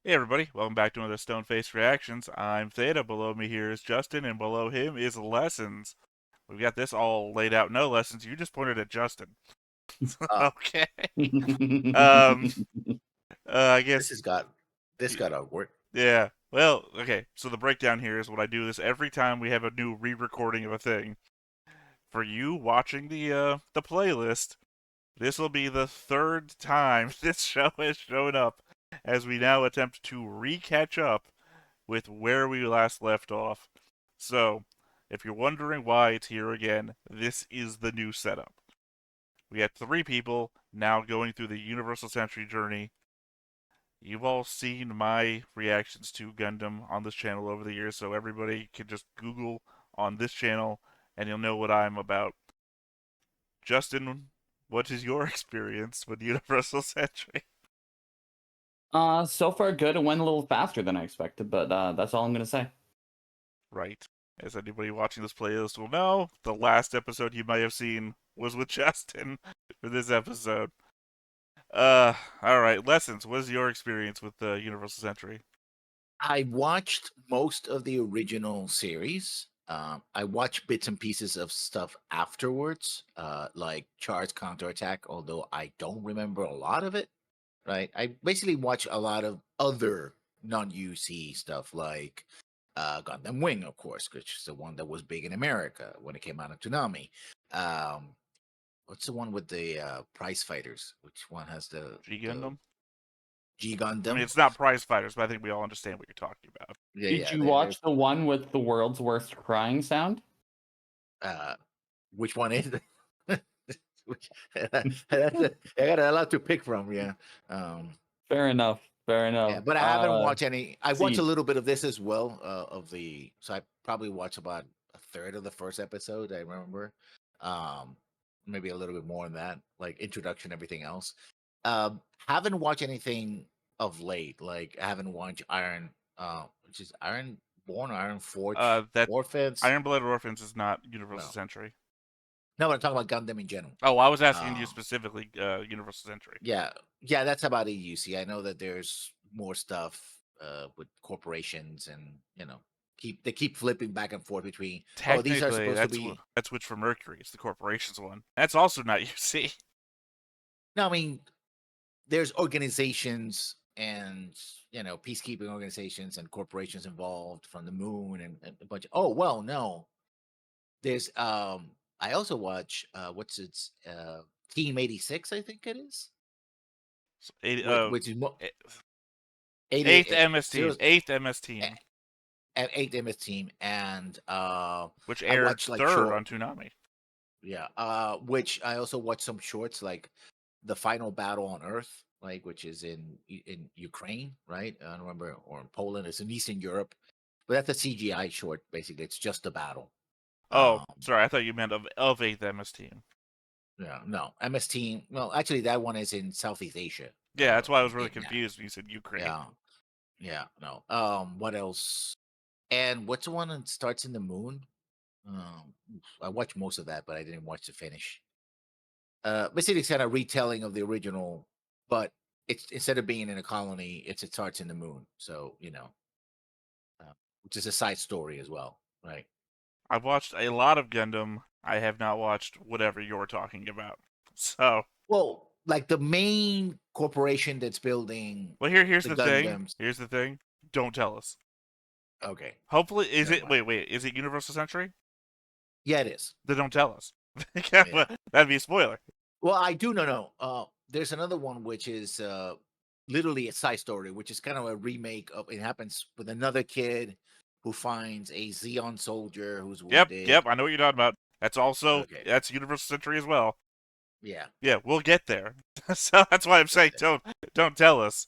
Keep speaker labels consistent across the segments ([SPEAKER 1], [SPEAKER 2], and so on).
[SPEAKER 1] Hey everybody, welcome back to another Stone Face Reactions. I'm Theta, below me here is Justin, and below him is Lessons. We've got this all laid out. No Lessons, you just pointed at Justin.
[SPEAKER 2] Oh,
[SPEAKER 1] Okay. Um, I
[SPEAKER 2] this
[SPEAKER 1] guess,
[SPEAKER 2] has got this got awkward.
[SPEAKER 1] yeah. Well, okay, so the breakdown here is what I do this every time we have a new re-recording of a thing. For you watching the playlist, this will be the third time this show has shown up as we now attempt to re-catch up with where we last left off. So, if you're wondering why it's here again, this is the new setup. We had three people now going through the Universal Century journey. You've all seen my reactions to Gundam on this channel over the years, so everybody can just Google on this channel and you'll know what I'm about. Justin, what is your experience with Universal Century?
[SPEAKER 3] So far good. It went a little faster than I expected, but that's all I'm gonna say.
[SPEAKER 1] Right. As anybody watching this playlist will know, the last episode you might have seen was with Justin for this episode. All right. Lessons. What is your experience with the Universal Century?
[SPEAKER 2] I watched most of the original series. I watched bits and pieces of stuff afterwards, like Char's counterattack. Although I don't remember a lot of it. Right, I basically watch a lot of other non-UC stuff, like Gundam Wing, of course, which is the one that was big in America when it came out of Toonami. Um, what's the one with the prize fighters? Which one has
[SPEAKER 1] G
[SPEAKER 2] the
[SPEAKER 1] Gundam?
[SPEAKER 2] G
[SPEAKER 1] I mean,
[SPEAKER 2] Gundam?
[SPEAKER 1] it's not prize fighters, but I think we all understand what you're talking about.
[SPEAKER 2] Yeah,
[SPEAKER 3] Did
[SPEAKER 2] yeah.
[SPEAKER 3] you watch the one with the world's worst crying sound?
[SPEAKER 2] Uh, which one is it? Which, I got a lot to pick from. Yeah. Um,
[SPEAKER 3] Fair enough. Fair
[SPEAKER 2] yeah,
[SPEAKER 3] enough.
[SPEAKER 2] but I haven't watched any. I watched a
[SPEAKER 3] Seed.
[SPEAKER 2] little bit of this as well. So I probably watched about a third of the first episode. I remember, um, maybe a little bit more than that, like introduction, everything else. Haven't watched anything of late. Like I haven't watched which is Iron Born, Iron Forge
[SPEAKER 1] That
[SPEAKER 2] Orphans.
[SPEAKER 1] Iron Blooded Orphans is not Universal
[SPEAKER 2] No,
[SPEAKER 1] Century.
[SPEAKER 2] no, but I'm talking about Gundam in general.
[SPEAKER 1] Oh, I was asking you
[SPEAKER 2] Uh,
[SPEAKER 1] specifically, Universal Century.
[SPEAKER 2] yeah, yeah, that's about it. You see, I know that there's more stuff with corporations, and they keep flipping back and forth between. Oh, these are
[SPEAKER 1] Technically,
[SPEAKER 2] supposed to be.
[SPEAKER 1] that's Witch for Mercury. It's the corporations one. That's also not UC.
[SPEAKER 2] No, I mean there's organizations and peacekeeping organizations and corporations involved from the moon and a bunch. Oh well, no, there's I also watch what's its Team 86, I think it is,
[SPEAKER 1] So,
[SPEAKER 2] which is
[SPEAKER 1] eighth
[SPEAKER 2] 88
[SPEAKER 1] MS
[SPEAKER 2] zero
[SPEAKER 1] team. Eighth MS team.
[SPEAKER 2] at 8 MS team, and
[SPEAKER 1] Which
[SPEAKER 2] I
[SPEAKER 1] aired
[SPEAKER 2] watched like
[SPEAKER 1] third
[SPEAKER 2] short,
[SPEAKER 1] on Toonami.
[SPEAKER 2] yeah, which I also watched some shorts, like the final battle on Earth, like which is in Ukraine, right? I don't remember, or in Poland. It's in Eastern Europe, but that's a CGI short. Basically, it's just a battle.
[SPEAKER 1] Oh,
[SPEAKER 2] Um,
[SPEAKER 1] sorry, I thought you meant of eighth MS team.
[SPEAKER 2] yeah, no, MS team. Well, actually, that one is in Southeast Asia.
[SPEAKER 1] Yeah, that's why I was really
[SPEAKER 2] In that,
[SPEAKER 1] confused when you said Ukraine.
[SPEAKER 2] yeah, yeah, no. What else? And what's the one that starts in the moon? Um, I watched most of that, but I didn't watch the finish. Basically, it's kind of retelling of the original, but it's instead of being in a colony, it starts in the moon. So which is a side story as well, right?
[SPEAKER 1] I've watched a lot of Gundam. I have not watched whatever you're talking about. So,
[SPEAKER 2] Well, like the main corporation that's building
[SPEAKER 1] well, here's
[SPEAKER 2] the
[SPEAKER 1] the thing.
[SPEAKER 2] Gundams.
[SPEAKER 1] Here's the thing. Don't tell us.
[SPEAKER 2] Okay,
[SPEAKER 1] Hopefully, is
[SPEAKER 2] never
[SPEAKER 1] it?
[SPEAKER 2] mind.
[SPEAKER 1] Wait. Is it Universal Century?
[SPEAKER 2] Yeah, it is.
[SPEAKER 1] Then don't tell us.
[SPEAKER 2] Yeah.
[SPEAKER 1] That'd be a spoiler.
[SPEAKER 2] Well, I do know. No, there's another one which is literally a side story, which is kind of a remake of. It happens with another kid who finds a Zeon soldier who's
[SPEAKER 1] Yep.
[SPEAKER 2] wounded.
[SPEAKER 1] I know what you're talking about.
[SPEAKER 2] Okay.
[SPEAKER 1] That's Universal Century as well.
[SPEAKER 2] Yeah.
[SPEAKER 1] Yeah, we'll get there. So that's why I'm saying don't tell us.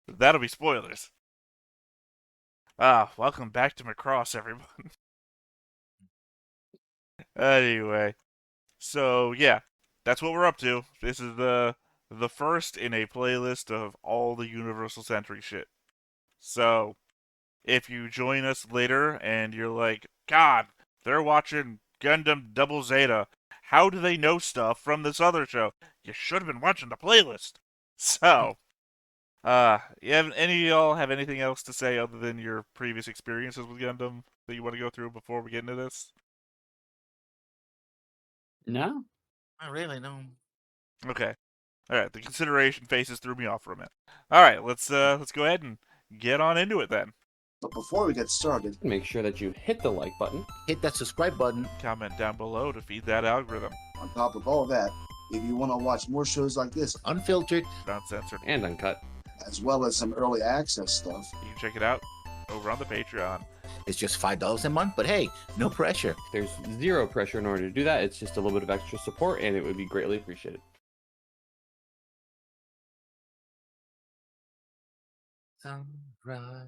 [SPEAKER 1] That'll be spoilers. Welcome back to Macross, everyone. Anyway, so yeah, that's what we're up to. This is the first in a playlist of all the Universal Century shit. So if you join us later and you're like, God, they're watching Gundam Double Zeta. How do they know stuff from this other show? You should have been watching the playlist. So, Any of y'all have anything else to say other than your previous experiences with Gundam that you want to go through before we get into this?
[SPEAKER 3] No.
[SPEAKER 2] Not really, no.
[SPEAKER 1] Okay. All right. The consideration faces threw me off for a minute. All right. Let's go ahead and get on into it then.
[SPEAKER 4] But before we get started,
[SPEAKER 3] Make sure that you hit the like button.
[SPEAKER 2] Hit that subscribe button.
[SPEAKER 1] Comment down below to feed that algorithm.
[SPEAKER 4] on top of all that, if you want to watch more shows like this,
[SPEAKER 2] Unfiltered.
[SPEAKER 1] Uncensored.
[SPEAKER 3] And uncut.
[SPEAKER 4] as well as some early access stuff,
[SPEAKER 1] You can check it out over on the Patreon.
[SPEAKER 2] It's just $5 a month, but hey, no pressure.
[SPEAKER 3] There's zero pressure in order to do that. It's just a little bit of extra support, and it would be greatly appreciated.
[SPEAKER 2] Sunrise.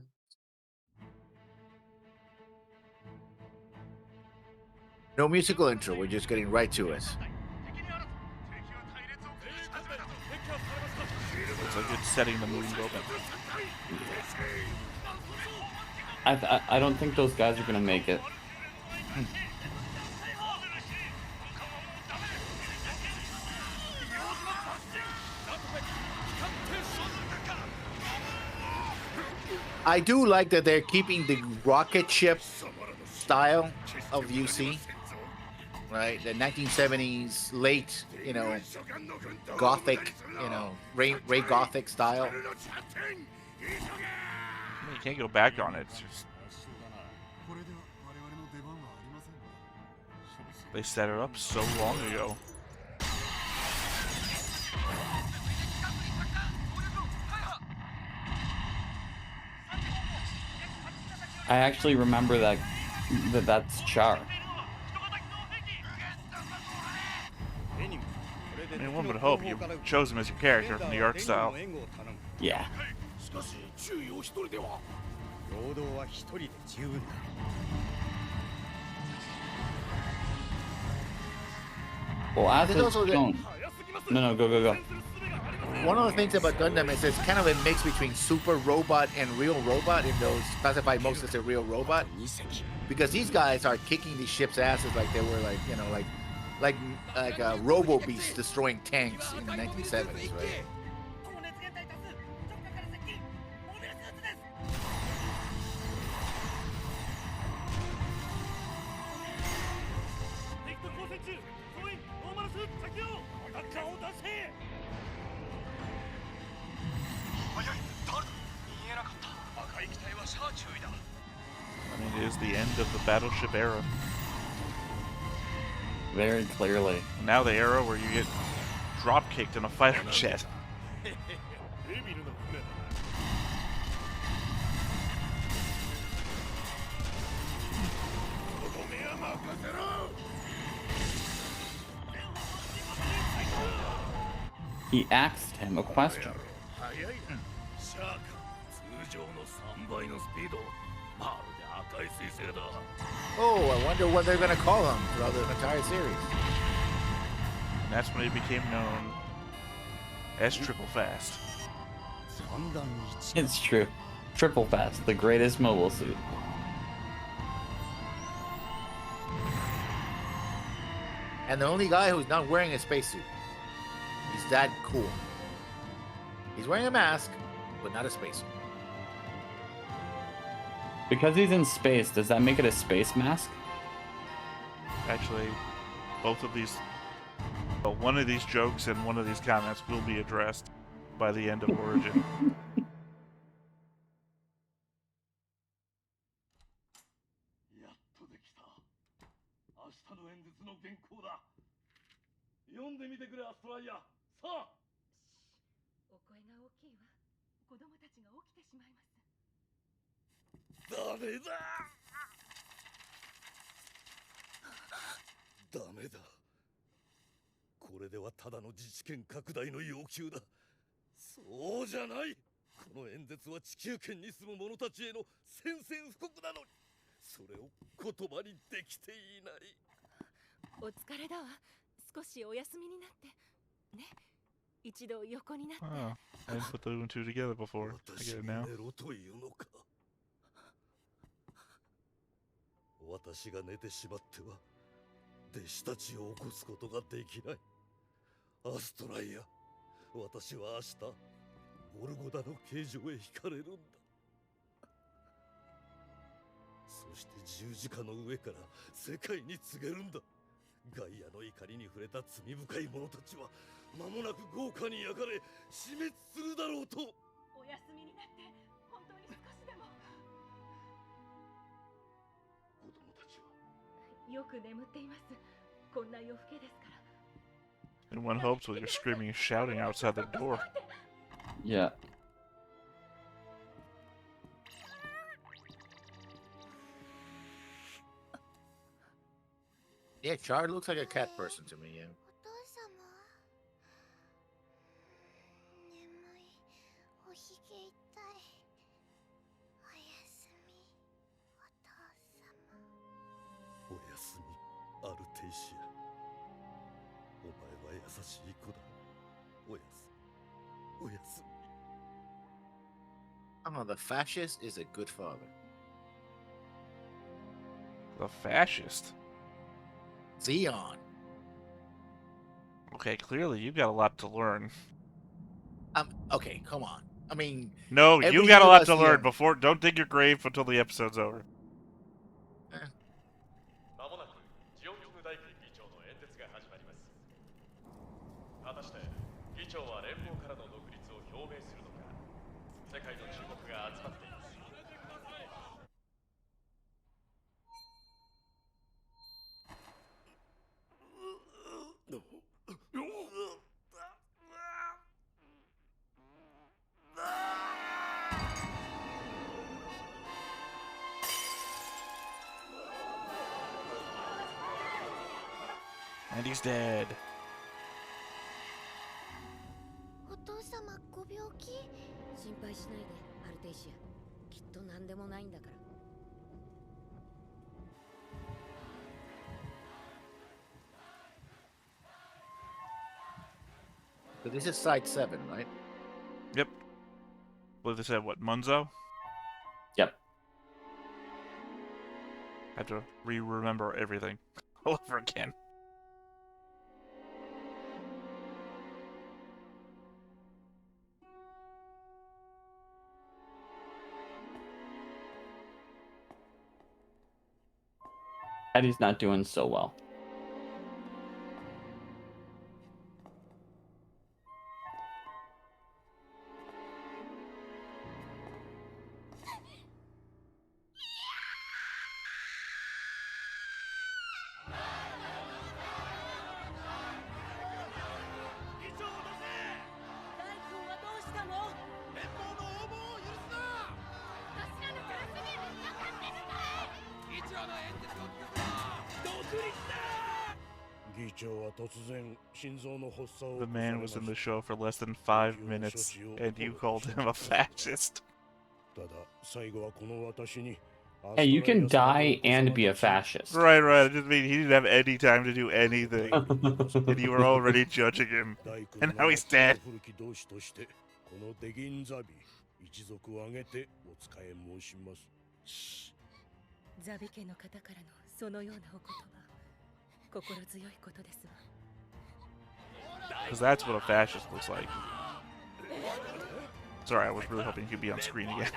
[SPEAKER 2] No musical intro. We're just getting right to it.
[SPEAKER 1] Looks like it's setting the moon open.
[SPEAKER 3] I don't think those guys are gonna make it.
[SPEAKER 2] I do like that they're keeping the rocket ship style of UC, right? The 1970s late, Gothic, Ray Gothic style.
[SPEAKER 1] I mean, you can't go back on it. It's just they set it up so long ago.
[SPEAKER 3] I actually remember that's Char.
[SPEAKER 1] I mean, one would hope you chose him as your character from the art style.
[SPEAKER 3] Yeah. Well, as
[SPEAKER 2] There's also the-
[SPEAKER 3] don't. No, go.
[SPEAKER 2] One of the things about Gundam is it's kind of a mix between super robot and real robot, in those classified most as a real robot. Because these guys are kicking these ships' asses like they were like Robo Beast destroying tanks in the 1970s, right?
[SPEAKER 1] I mean, it is the end of the battleship era.
[SPEAKER 3] Very clearly.
[SPEAKER 1] And now the era where you get drop kicked in a fighter jet.
[SPEAKER 3] He asked him a question.
[SPEAKER 2] Oh, I wonder what they're gonna call him throughout the entire series.
[SPEAKER 1] And that's when he became known as Triple Fast.
[SPEAKER 3] It's true. Triple Fast, the greatest mobile suit.
[SPEAKER 2] And the only guy who's not wearing a spacesuit. He's that cool. He's wearing a mask, but not a spacesuit.
[SPEAKER 3] Because he's in space, does that make it a space mask?
[SPEAKER 1] Actually, both of these, well, one of these jokes and one of these comments will be addressed by the end of Origin. Oh, I didn't put the two and two together before. I get it now.
[SPEAKER 5] 私が寝てしまっては弟子たちを起こすことができない。アストライア、私は明日ゴルゴダの形状へ惹かれるんだ。そして十字架の上から世界に告げるんだ。ガイアの怒りに触れた罪深い者たちは間もなく豪華に焼かれ死滅するだろうと。
[SPEAKER 6] お休みになって本当に少しでも。
[SPEAKER 5] 子供たちは
[SPEAKER 6] よく眠っています。こんな夜更けですから。
[SPEAKER 1] And one hopes while you're screaming and shouting outside the door.
[SPEAKER 3] Yeah.
[SPEAKER 2] Yeah, Char looks like a cat person to me. Yeah.
[SPEAKER 7] お父様、眠い、おひげ痛い、おやすみ、お父様。
[SPEAKER 5] おやすみ、アルテイシア。お前は優しい子だ。おやすみ、おやすみ。
[SPEAKER 2] Oh, the fascist is a good father.
[SPEAKER 1] The fascist.
[SPEAKER 2] Zeon.
[SPEAKER 1] Okay, clearly you've got a lot to learn.
[SPEAKER 2] Okay, come on. I mean,
[SPEAKER 1] No,
[SPEAKER 2] every
[SPEAKER 1] you got a lot to
[SPEAKER 2] US
[SPEAKER 1] learn
[SPEAKER 2] Zeon.
[SPEAKER 1] before. Don't dig your grave until the episode's over.
[SPEAKER 8] まもなくジオンキム大君議長の演説が始まります。果たして議長は連邦からの独立を表明するのか。世界の注目が集まっています。
[SPEAKER 1] And he's dead.
[SPEAKER 7] お父様、ご病気？
[SPEAKER 9] 心配しないで、アルテイシア。きっと何でもないんだから。
[SPEAKER 2] So this is side 7, right?
[SPEAKER 1] Yep. What they said? What, Munzo?
[SPEAKER 3] Yep.
[SPEAKER 1] I have to remember everything all over again.
[SPEAKER 3] Eddie's not doing so well.
[SPEAKER 1] The man was in the show for less than 5 minutes, and you called him a fascist.
[SPEAKER 3] Hey, you can die and be a fascist.
[SPEAKER 1] Right. I just mean he didn't have any time to do anything, and you were already judging him, and now he's dead.
[SPEAKER 6] ザビ家の方からのそのようなお言葉、心強いことですわ。
[SPEAKER 1] Because that's what a fascist looks like. Sorry, I was really hoping he'd be on screen again.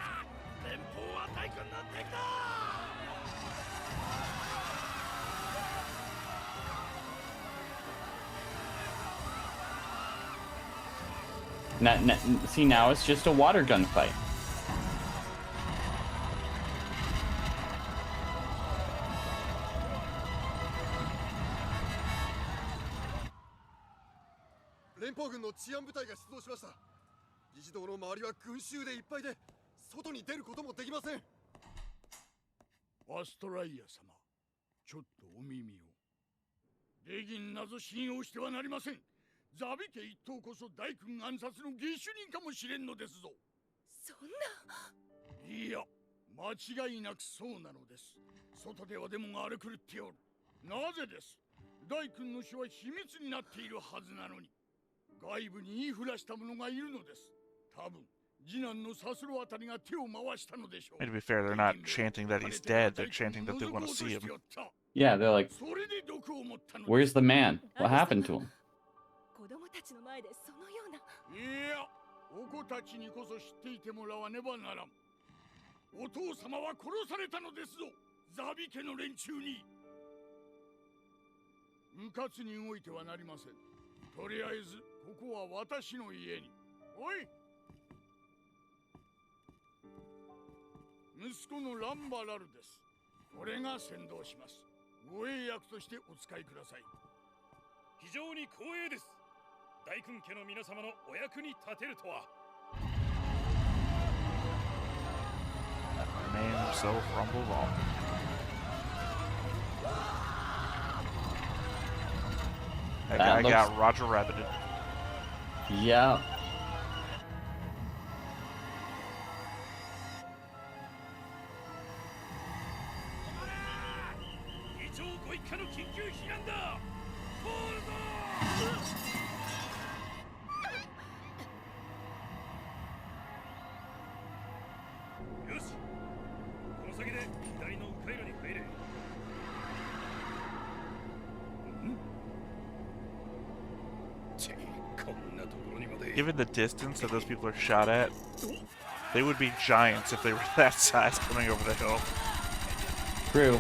[SPEAKER 3] See, now it's just a water gun fight.
[SPEAKER 5] 連邦軍の治安部隊が出動しました。議事堂の周りは群衆でいっぱいで、外に出ることもできません。
[SPEAKER 10] アストライア様、ちょっとお耳を。デギンなぞ信用してはなりません。ザビ家一党こそ大君暗殺の義手人かもしれんのですぞ。
[SPEAKER 6] そんな。
[SPEAKER 10] いや、間違いなくそうなのです。外ではデモが荒れ狂っておる。なぜです。大君の死は秘密になっているはずなのに。外部に言いふらした者がいるのです。多分、次男のサスロあたりが手を回したのでしょう。
[SPEAKER 1] And to be fair, they're not chanting that he's dead, they're chanting that they want to see him.
[SPEAKER 3] Yeah, they're like, where's the man? What happened to him?
[SPEAKER 6] 子供たちの前でそのような。
[SPEAKER 10] いや、お子たちにこそ知っていてもらわねばならん。お父様は殺されたのですぞ、ザビ家の連中に。うかつに動いてはなりません。とりあえずここは私の家に。おい、息子のランバラルです。俺が先導します。護衛役としてお使いください。
[SPEAKER 5] 非常に光栄です。大君家の皆様のお役に立てるとは。
[SPEAKER 1] Name himself Rumble Long. That guy got Roger Rabbited.
[SPEAKER 3] Yeah.
[SPEAKER 1] Given the distance that those people are shot at, they would be giants if they were that size coming over the hill.
[SPEAKER 3] True.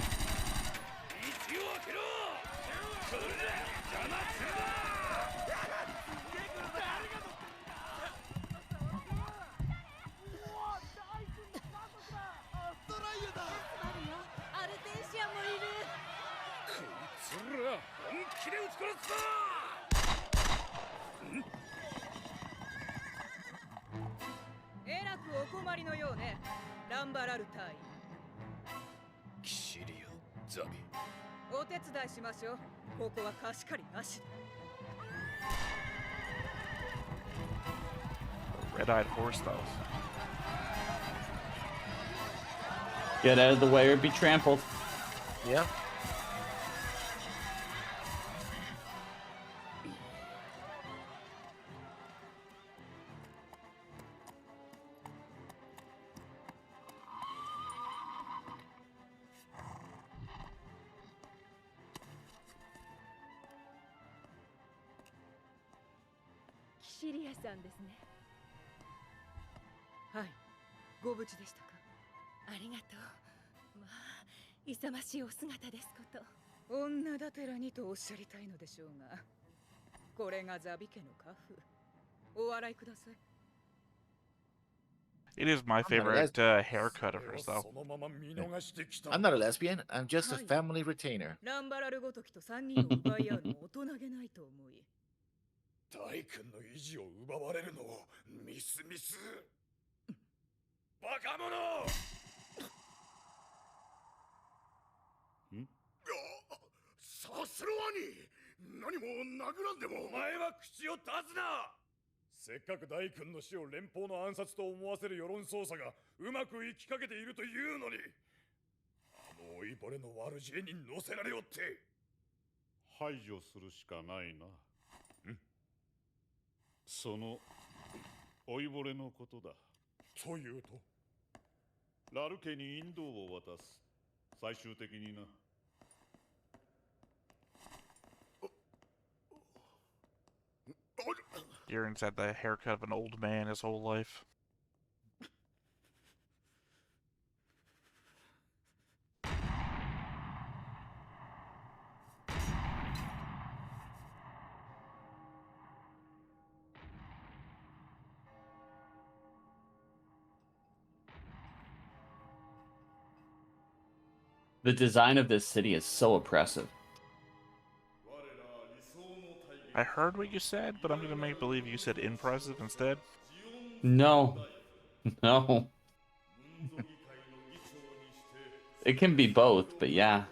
[SPEAKER 1] Red-eyed horse though.
[SPEAKER 3] Get out of the way or be trampled.
[SPEAKER 2] Yep.
[SPEAKER 6] Kishiriaさんですね。はい、ご無事でしたか。ありがとう。まあ、勇ましいお姿ですこと。女だてらにとおっしゃりたいのでしょうが、これがザビ家の家父。お笑いください。
[SPEAKER 1] It is my favorite haircut of hers, though.
[SPEAKER 2] I'm not a lesbian. I'm just a family retainer.
[SPEAKER 6] ランバラルごときと3人を奪い合うのも大人げないと思い。
[SPEAKER 5] 大君の意地を奪われるのをミスミス。バカ者！さすろ兄！何も殴らんでも。お前は口を出すな！せっかく大君の死を連邦の暗殺と思わせる世論操作がうまくいきかけているというのに、あの老いぼれの悪知恵に乗せられよって。
[SPEAKER 11] 排除するしかないな。その老いぼれのことだ。
[SPEAKER 5] というと、
[SPEAKER 11] ラル家に引導を渡す。最終的にな。
[SPEAKER 1] Aaron's had the haircut of an old man his whole life.
[SPEAKER 3] The design of this city is so oppressive.
[SPEAKER 1] I heard what you said, but I'm gonna make believe you said impressive instead.
[SPEAKER 3] No. No. It can be both, but yeah.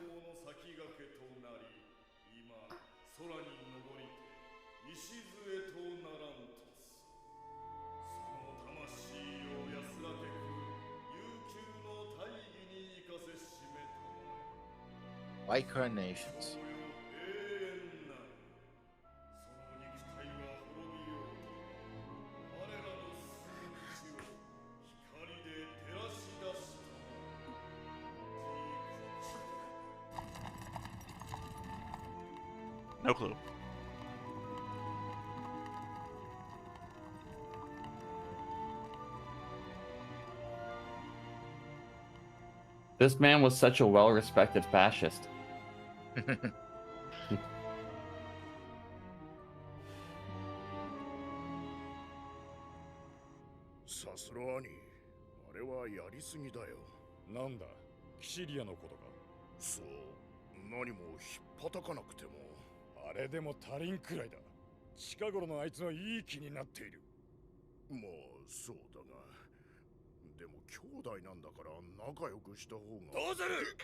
[SPEAKER 2] White carnations.
[SPEAKER 1] No clue.
[SPEAKER 3] This man was such a well-respected fascist.
[SPEAKER 5] さすがにあれはやりすぎだよ。
[SPEAKER 11] なんだ、キシリアのことか。
[SPEAKER 5] そう、何もひっぱたかなくても。
[SPEAKER 11] あれでも足りんくらいだ。近頃のあいつはいい気になっている。
[SPEAKER 5] まあそうだが、でも兄弟なんだから仲良くした方が。
[SPEAKER 11] どうする？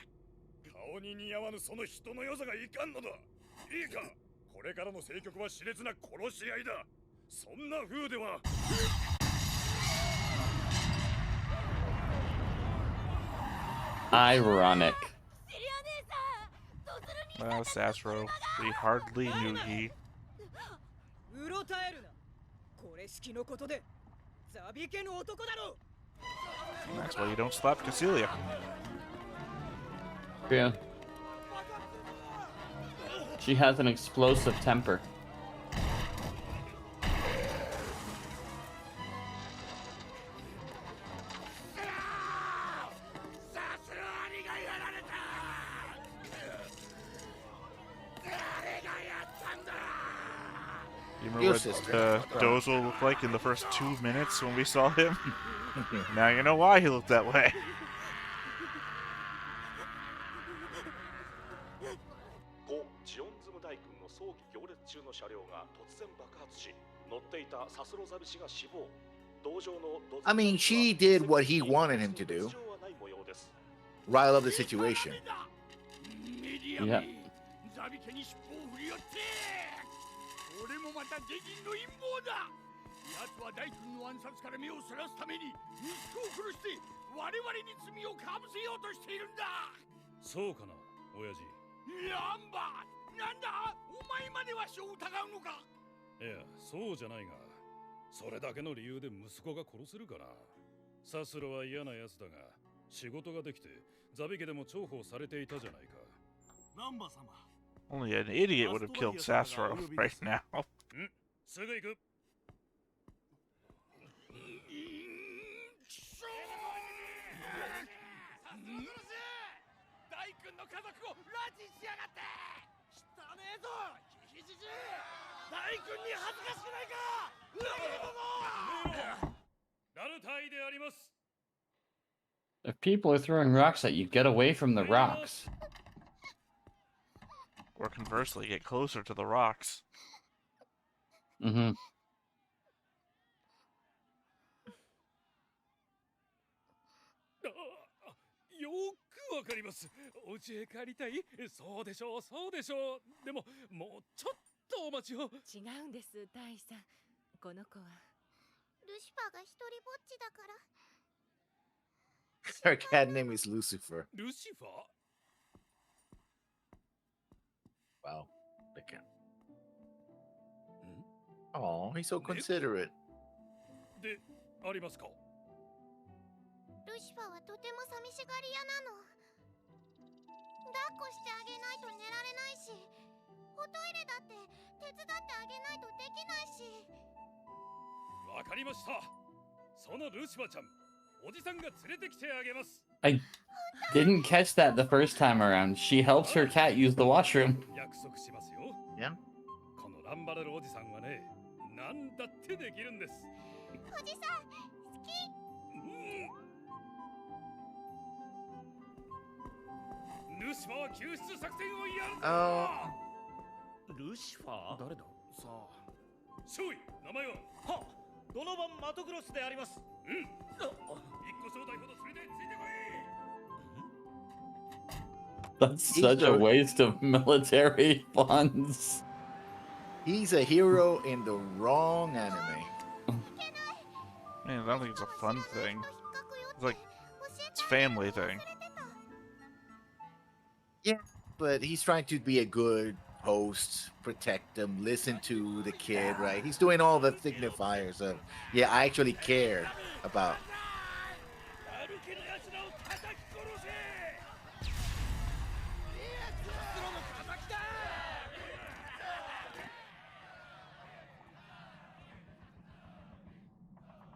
[SPEAKER 11] 顔に似合わぬその人の良さがいかんのだ。いいか、これからの政局は熾烈な殺し合いだ。そんな風では。
[SPEAKER 3] Ironic.
[SPEAKER 1] Well, Sasro, we hardly knew he.
[SPEAKER 6] うろたえるな。これ式のことでザビ家の男だろ。
[SPEAKER 1] That's why you don't slap Cecilia.
[SPEAKER 3] Yeah. She has an explosive temper.
[SPEAKER 1] You remember what Dozel looked like in the first 2 minutes when we saw him? Now you know why he looked that way.
[SPEAKER 8] ジオンズム大君の葬儀行列中の車両が突然爆発し、乗っていたサスロザビ氏が死亡。同乗の
[SPEAKER 2] I mean, she did what he wanted him to do. Rile up the situation.
[SPEAKER 3] Yeah.
[SPEAKER 10] ザビ家に尻尾を振り寄って。俺もまた下人の陰謀だ。奴は大君の暗殺から目をそらすために息子を殺して我々に罪をかぶせようとしているんだ。
[SPEAKER 11] そうかな、親父。
[SPEAKER 10] ランバー、なんだお前までわしを疑うのか。
[SPEAKER 11] いや、そうじゃないが、それだけの理由で息子が殺せるかな。サスロは嫌な奴だが、仕事ができてザビ家でも重宝されていたじゃないか。
[SPEAKER 10] ランバー様。
[SPEAKER 1] Only an idiot would have killed Sasro right now.
[SPEAKER 11] すぐ行く。
[SPEAKER 10] 大君の家族を拉致しやがって。汚ねえぞ、ヒヒジジ。大君に恥ずかしくないか。裏切り者。
[SPEAKER 11] ラルタイであります。
[SPEAKER 3] If people are throwing rocks at you, get away from the rocks.
[SPEAKER 1] Or conversely, get closer to the rocks.
[SPEAKER 3] Mm-hmm.
[SPEAKER 11] よくわかります。お家へ帰りたい。そうでしょう、そうでしょう。でも、もうちょっとお待ちを。
[SPEAKER 6] 違うんです、大さん。この子は。
[SPEAKER 7] ルシファーが一人ぼっちだから。
[SPEAKER 2] Her cat name is Lucifer.
[SPEAKER 11] ルシファー
[SPEAKER 2] Wow. The cat. Oh, he's so considerate.
[SPEAKER 11] で、ありますか。
[SPEAKER 7] ルシファーはとても寂しがり屋なの。抱っこしてあげないと寝られないし、おトイレだって手伝ってあげないとできないし。
[SPEAKER 11] わかりました。そのルシファーちゃん、おじさんが連れてきてあげます。
[SPEAKER 3] I didn't catch that the first time around. She helps her cat use the washroom.
[SPEAKER 11] 約束しますよ。
[SPEAKER 2] Yeah.
[SPEAKER 11] このランバレルおじさんはね、なんだってできるんです。
[SPEAKER 7] おじさん、好き。
[SPEAKER 11] ルシファーは救出作戦をやるぞ。
[SPEAKER 12] ルシファー？誰だ？
[SPEAKER 11] さあ、少尉、名前は？
[SPEAKER 12] は、ドノバン・マトグロスであります。
[SPEAKER 11] うん。一個招待ほど連れてついてこい。
[SPEAKER 3] That's such a waste of military funds.
[SPEAKER 2] He's a hero in the wrong anime.
[SPEAKER 1] Man, I don't think it's a fun thing. It's like, it's a family thing.
[SPEAKER 2] Yeah, but he's trying to be a good host, protect them, listen to the kid, right? He's doing all the signifiers of, yeah, I actually care about.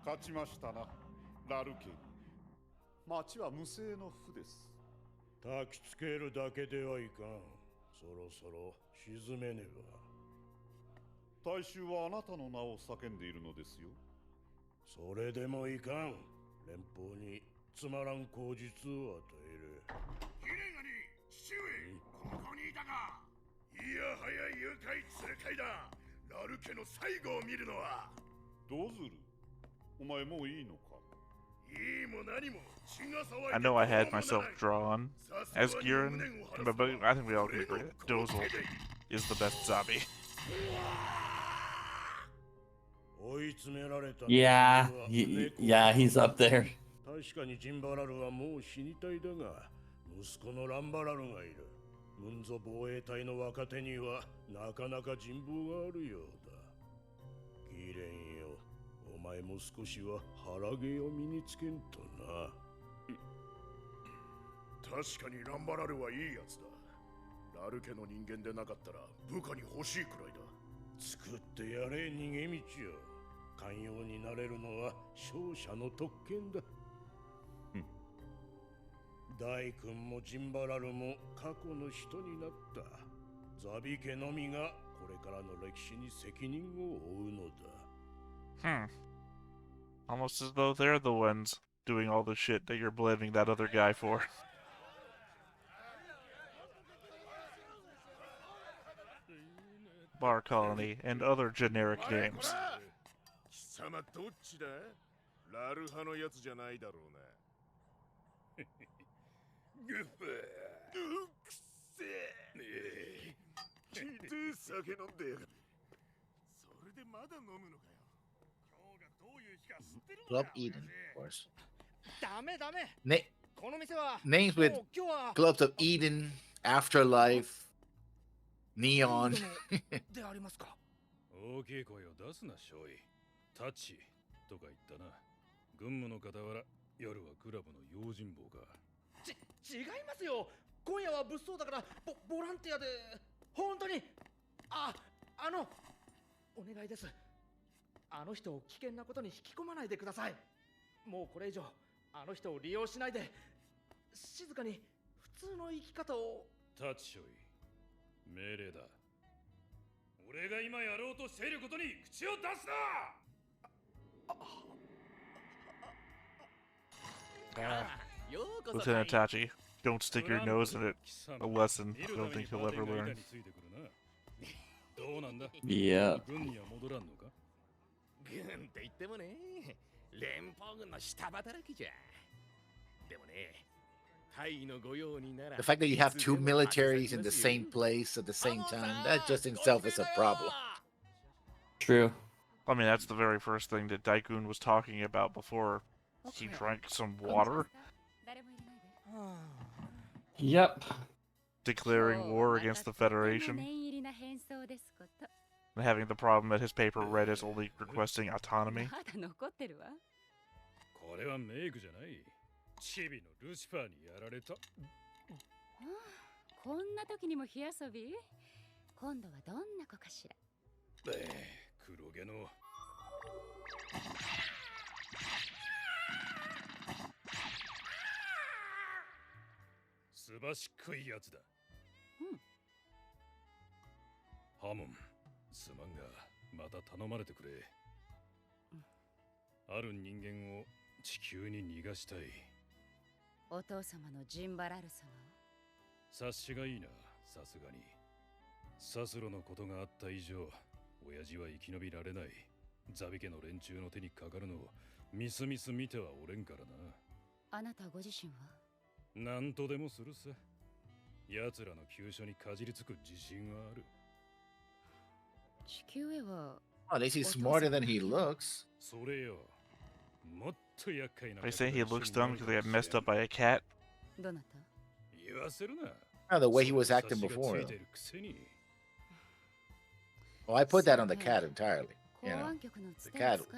[SPEAKER 11] 勝ちましたな、ラルケン。町は無声の府です。
[SPEAKER 5] 焚きつけるだけではいかん。そろそろ沈めねば。
[SPEAKER 13] 大衆はあなたの名を叫んでいるのですよ。
[SPEAKER 5] それでもいかん。連邦につまらん口実を与える。
[SPEAKER 10] ギレンガに父上、ここにいたか。いやはや誘拐痛快だ。ラル家の最後を見るのは。
[SPEAKER 13] どうする？お前もういいのか？
[SPEAKER 1] I know I had myself drawn as Giran, but I think we all can agree that Dozel is the best zabi.
[SPEAKER 14] Yeah, yeah, he's up there.
[SPEAKER 5] 確かにジンバラルはもう死にたいだが、息子のランバラルがいる。ムンゾ防衛隊の若手にはなかなか人望があるようだ。ギレンよ、お前も少しは腹毛を身につけんとな。
[SPEAKER 10] 確かにランバラルはいいやつだ。ラル家の人間でなかったら部下に欲しいくらいだ。
[SPEAKER 5] 作ってやれ逃げ道よ。寛容になれるのは勝者の特権だ。大君もジンバラルも過去の人になった。ザビ家のみがこれからの歴史に責任を負うのだ。
[SPEAKER 1] Almost as though they're the ones doing all the shit that you're blaming that other guy for. Bar Colony and other generic names.
[SPEAKER 10] 貴様どっちだ？ラル派のやつじゃないだろうな。グッフー。うっくせえ。きてえ酒飲んでやがる。それでまだ飲むのかよ。今日がどういう日か知ってるのか。
[SPEAKER 2] Club Eden, of course.
[SPEAKER 12] ダメダメ。 この店は
[SPEAKER 2] Names with Clubs of Eden, Afterlife, Neon.
[SPEAKER 11] でありますか。大きい声を出すな、少尉。タッチとか言ったな。軍務の傍ら、夜はクラブの用心棒か。
[SPEAKER 12] 違いますよ。今夜は物騒だからボランティアで本当にお願いです。あの人を危険なことに引き込まないでください。もうこれ以上あの人を利用しないで静かに普通の生き方を。
[SPEAKER 11] タッチ少尉、命令だ。俺が今やろうとしていることに口を出すな。
[SPEAKER 1] Lieutenant Tachi, don't stick your nose in it. A lesson I don't think he'll ever learn.
[SPEAKER 14] Yeah.
[SPEAKER 12] 軍って言ってもね、連邦軍の下働きじゃ。でもね、タイの御用になら。
[SPEAKER 2] The fact that you have two militaries in the same place at the same time, that just in itself is a problem.
[SPEAKER 14] True.
[SPEAKER 1] I mean, that's the very first thing that Deikun was talking about before he drank some water.
[SPEAKER 14] Yep.
[SPEAKER 1] Declaring war against the Federation. And having the problem that his paper read as only requesting autonomy.
[SPEAKER 11] これはメイクじゃない。チビのルシファーにやられた。
[SPEAKER 15] こんな時にも火遊び？今度はどんな子かしら。
[SPEAKER 11] 黒毛の。すばしっこいやつだ。ハモン、すまんが、また頼まれてくれ。ある人間を地球に逃がしたい。
[SPEAKER 15] お父様のジンバラル様を。
[SPEAKER 11] 察しがいいな、さすがに。サスロのことがあった以上、親父は生き延びられない。ザビ家の連中の手にかかるのをミスミス見てはおれんからな。
[SPEAKER 15] あなたご自身は？
[SPEAKER 11] なんとでもするさ。奴らの急所にかじりつく自信はある。
[SPEAKER 15] 地球へは。
[SPEAKER 2] At least he's smarter than he looks.
[SPEAKER 11] それよ。もっと厄介な。
[SPEAKER 1] They say he looks dumb because they got messed up by a cat.
[SPEAKER 15] どなた？
[SPEAKER 11] 言わせるな。
[SPEAKER 2] Oh, the way he was acting before. Well, I put that on the cat entirely. You know,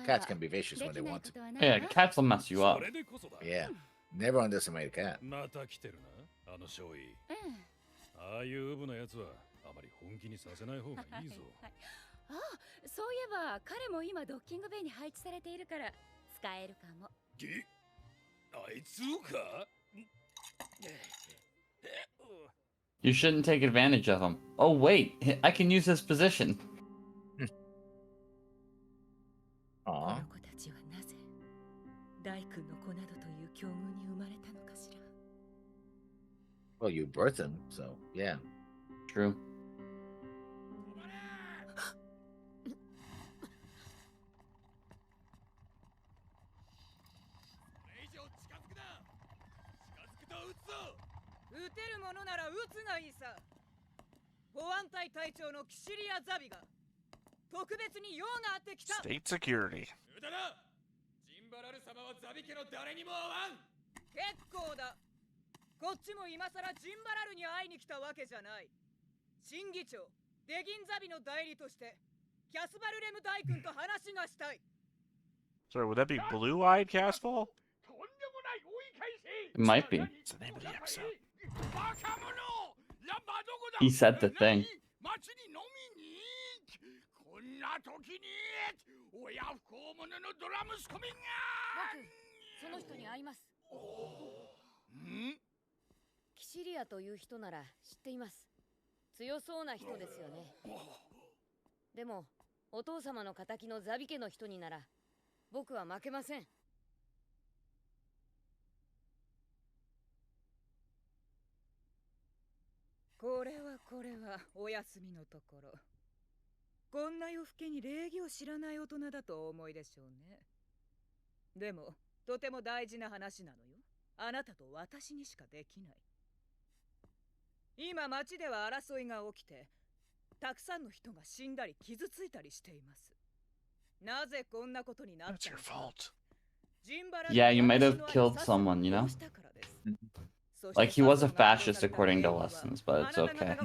[SPEAKER 2] cats can be vicious when they want to.
[SPEAKER 14] Yeah, cats will mess you up.
[SPEAKER 2] Yeah, never underestimate a cat.
[SPEAKER 11] また来てるな、あの少尉。ああいうウブなやつはあまり本気にさせない方がいいぞ。
[SPEAKER 15] あ、そういえば彼も今ドッキングベイに配置されているから使えるかも。
[SPEAKER 11] あいつをか？
[SPEAKER 14] You shouldn't take advantage of him. Oh wait, I can use his position.
[SPEAKER 15] この子たちはなぜ大君の子などという境遇に生まれたのかしら。
[SPEAKER 2] Well, you birthed him, so yeah.
[SPEAKER 14] True.
[SPEAKER 6] 撃てるものなら撃つがいいさ。保安隊隊長のキシリア・ザビが特別に用があってきた。
[SPEAKER 1] State security.
[SPEAKER 5] 無駄だ。ジンバラル様はザビ家の誰にも会わん。
[SPEAKER 6] 結構だ。こっちも今さらジンバラルに会いに来たわけじゃない。新議長デギンザビの代理としてキャスバルレム大君と話がしたい。
[SPEAKER 1] Sorry, would that be Blue-Eyed Casval?
[SPEAKER 14] It might be.
[SPEAKER 1] It's the name of the episode.
[SPEAKER 14] He said the thing.
[SPEAKER 10] こんな時に親不孝者のドラムスコミンが
[SPEAKER 9] 僕その人に会います。
[SPEAKER 10] ん？
[SPEAKER 9] キシリアという人なら知っています。強そうな人ですよね。でもお父様の仇のザビ家の人になら僕は負けません。
[SPEAKER 6] これはお休みのところ。こんな夜更けに礼儀を知らない大人だとお思いでしょうね。でもとても大事な話なのよ。あなたと私にしかできない。今町では争いが起きてたくさんの人が死んだり傷ついたりしています。なぜこんなことになったのか。
[SPEAKER 14] Yeah, you might have killed someone, you know? Like, he was a fascist according to lessons, but it's okay.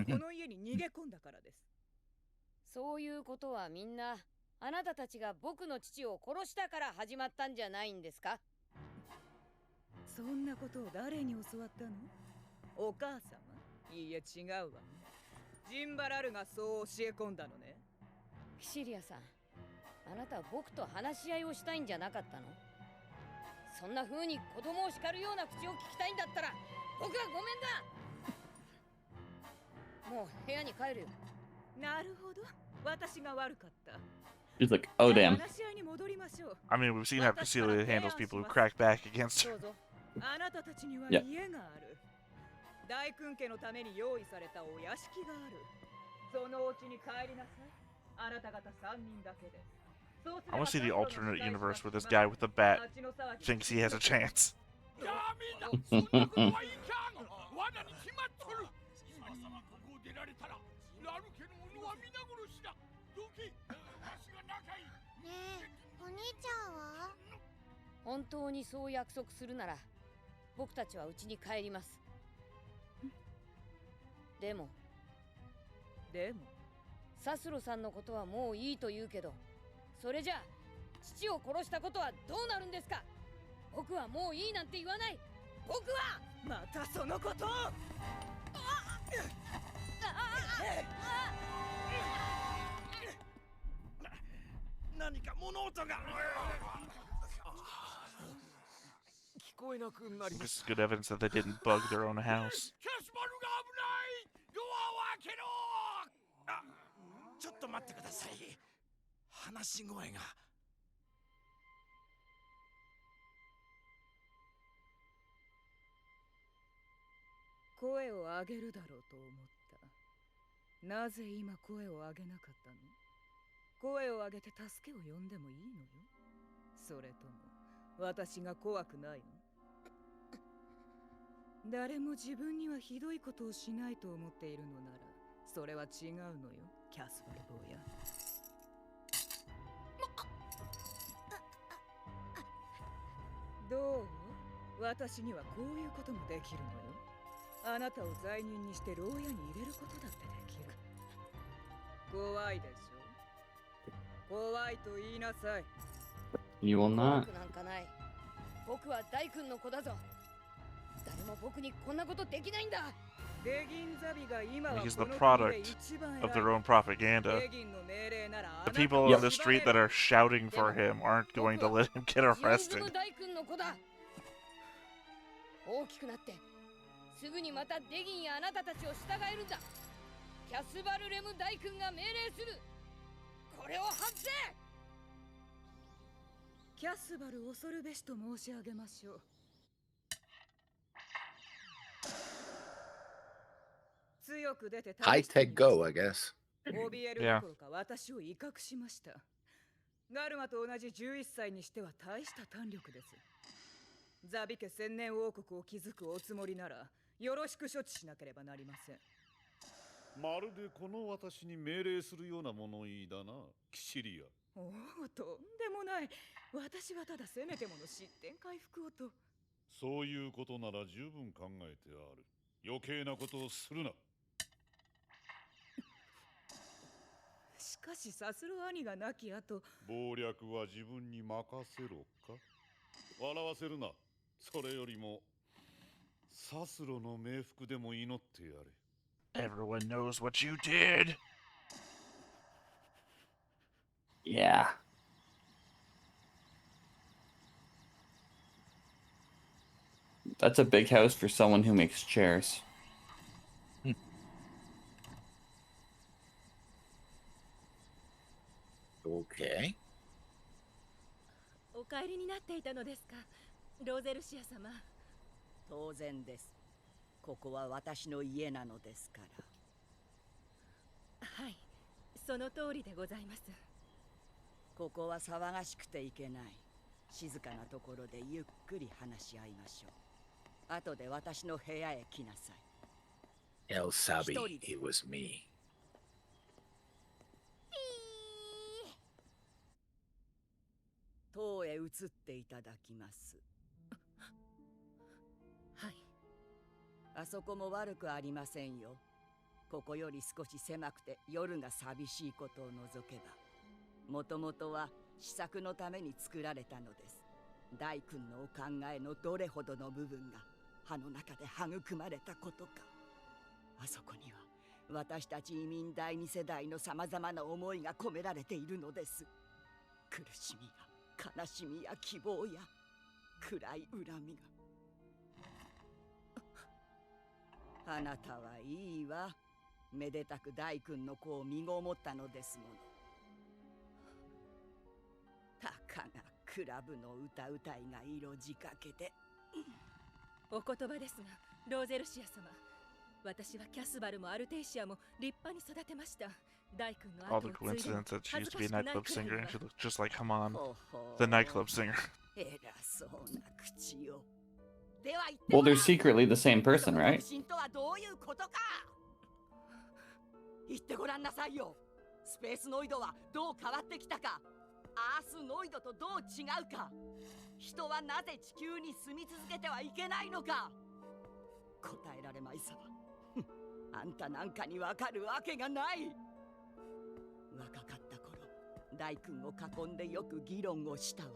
[SPEAKER 9] そういうことはみんなあなたたちが僕の父を殺したから始まったんじゃないんですか？
[SPEAKER 6] そんなことを誰に教わったの？お母様？いいえ違うわ。ジンバラルがそう教え込んだのね。
[SPEAKER 9] キシリアさん、あなたは僕と話し合いをしたいんじゃなかったの？そんな風に子供を叱るような口を聞きたいんだったら僕はごめんだ。もう部屋に帰るよ。
[SPEAKER 6] なるほど。私が悪かった。
[SPEAKER 14] He's like, oh damn.
[SPEAKER 1] I mean, we've seen how Casval handles people who crack back against her.
[SPEAKER 6] あなたたちには
[SPEAKER 14] Yep.
[SPEAKER 6] 家がある。大君家のために用意されたお屋敷がある。そのお家に帰りなさい。あなた方3人だけで。
[SPEAKER 1] I want to see the alternate universe where this guy with the bat thinks he has a chance.
[SPEAKER 7] ねえ、お兄ちゃんは？
[SPEAKER 9] 本当にそう約束するなら僕たちは家に帰ります。でもサスロさんのことはもういいと言うけど、それじゃあ父を殺したことはどうなるんですか？僕はもういいなんて言わない。僕は
[SPEAKER 6] またそのことを。
[SPEAKER 12] 何か物音が聞こえなくなりま
[SPEAKER 1] This
[SPEAKER 12] し
[SPEAKER 1] is
[SPEAKER 12] た。
[SPEAKER 1] good evidence that they didn't bug their own house.
[SPEAKER 10] キャスバルが危ない。ドアを開けろ。
[SPEAKER 12] あ、ちょっと待ってください。話し声が。
[SPEAKER 6] 声を上げるだろうと思った。なぜ今声を上げなかったの？声を上げて助けを呼んでもいいのよ。それとも私が怖くないの？誰も自分にはひどいことをしないと思っているのならそれは違うのよ、キャスバル坊や。どう？私にはこういうこともできるのよ。あなたを罪人にして牢屋に入れることだってできる。怖いでしょ？怖いと言いなさい。
[SPEAKER 14] You will
[SPEAKER 9] 怖
[SPEAKER 14] not.
[SPEAKER 9] くなんかない。僕は大君の子だぞ。誰も僕にこんなことできないんだ。
[SPEAKER 1] He's the product of their own propaganda. The people on the street that are shouting for him aren't going to let him get arrested.
[SPEAKER 9] 大君の子だ。大きくなってすぐにまたデギンやあなたたちを従えるんだ。キャスバルレム大君が命令する。これを外せ。
[SPEAKER 6] キャスバル恐るべしと申し上げましょう。強く出て
[SPEAKER 2] High tech go, I guess.
[SPEAKER 6] 怯えるどころか私を威嚇しました。ガルマと同じ11歳にしては大した胆力です。ザビ家千年王国を築くおつもりならよろしく処置しなければなりません。
[SPEAKER 13] まるでこの私に命令するような物言いだな、キシリア。
[SPEAKER 6] おお、とんでもない。私はただせめてもの失点回復をと。
[SPEAKER 13] そういうことなら十分考えてある。余計なことをするな。
[SPEAKER 6] しかしさする兄が亡き後、
[SPEAKER 13] 謀略は自分に任せろか。笑わせるな。それよりもサスロの冥福でも祈ってやれ。
[SPEAKER 1] Everyone knows what you did.
[SPEAKER 14] Yeah. That's a big house for someone who makes chairs.
[SPEAKER 2] Okay.
[SPEAKER 15] お帰りになっていたのですか、ローゼルシア様。
[SPEAKER 16] 当然です。ここは私の家なのですから。
[SPEAKER 15] はい、その通りでございます。
[SPEAKER 16] ここは騒がしくていけない。静かなところでゆっくり話し合いましょう。後で私の部屋へ来なさい。
[SPEAKER 2] El Sabi, it was me.
[SPEAKER 16] 塔へ移っていただきます。
[SPEAKER 15] はい。
[SPEAKER 16] あそこも悪くありませんよ。ここより少し狭くて夜が寂しいことを除けば、もともとは試作のために作られたのです。大君のお考えのどれほどの部分が葉の中で育まれたことか。あそこには私たち移民第二世代のさまざまな思いが込められているのです。苦しみや悲しみや希望や暗い恨みが。あなたはいいわ。めでたく大君の子を身ごもったのですもの。たかがクラブの歌うたいが色仕掛けで。
[SPEAKER 15] お言葉ですが、ローゼルシア様、私はキャスバルもアルテイシアも立派に育てました。大君の
[SPEAKER 1] All
[SPEAKER 15] 後
[SPEAKER 1] the
[SPEAKER 15] を継いで
[SPEAKER 1] coincidence that she
[SPEAKER 15] 恥
[SPEAKER 1] used
[SPEAKER 15] ず
[SPEAKER 1] to
[SPEAKER 15] か
[SPEAKER 1] be
[SPEAKER 15] し
[SPEAKER 1] a
[SPEAKER 15] くない
[SPEAKER 1] nightclub
[SPEAKER 15] くらい
[SPEAKER 1] singer
[SPEAKER 15] は
[SPEAKER 1] and she looked just like Haman,
[SPEAKER 16] ほほ
[SPEAKER 1] the nightclub singer.
[SPEAKER 16] 偉そうな口を。では言って
[SPEAKER 14] Well, they're secretly the same person, right?
[SPEAKER 16] 心とはどういうことか。言ってごらんなさいよ。スペースノイドはどう変わってきたか。アースノイドとどう違うか。人はなぜ地球に住み続けてはいけないのか。答えられまいさ。あんたなんかにわかるわけがない。若かった頃、大君を囲んでよく議論をしたわ。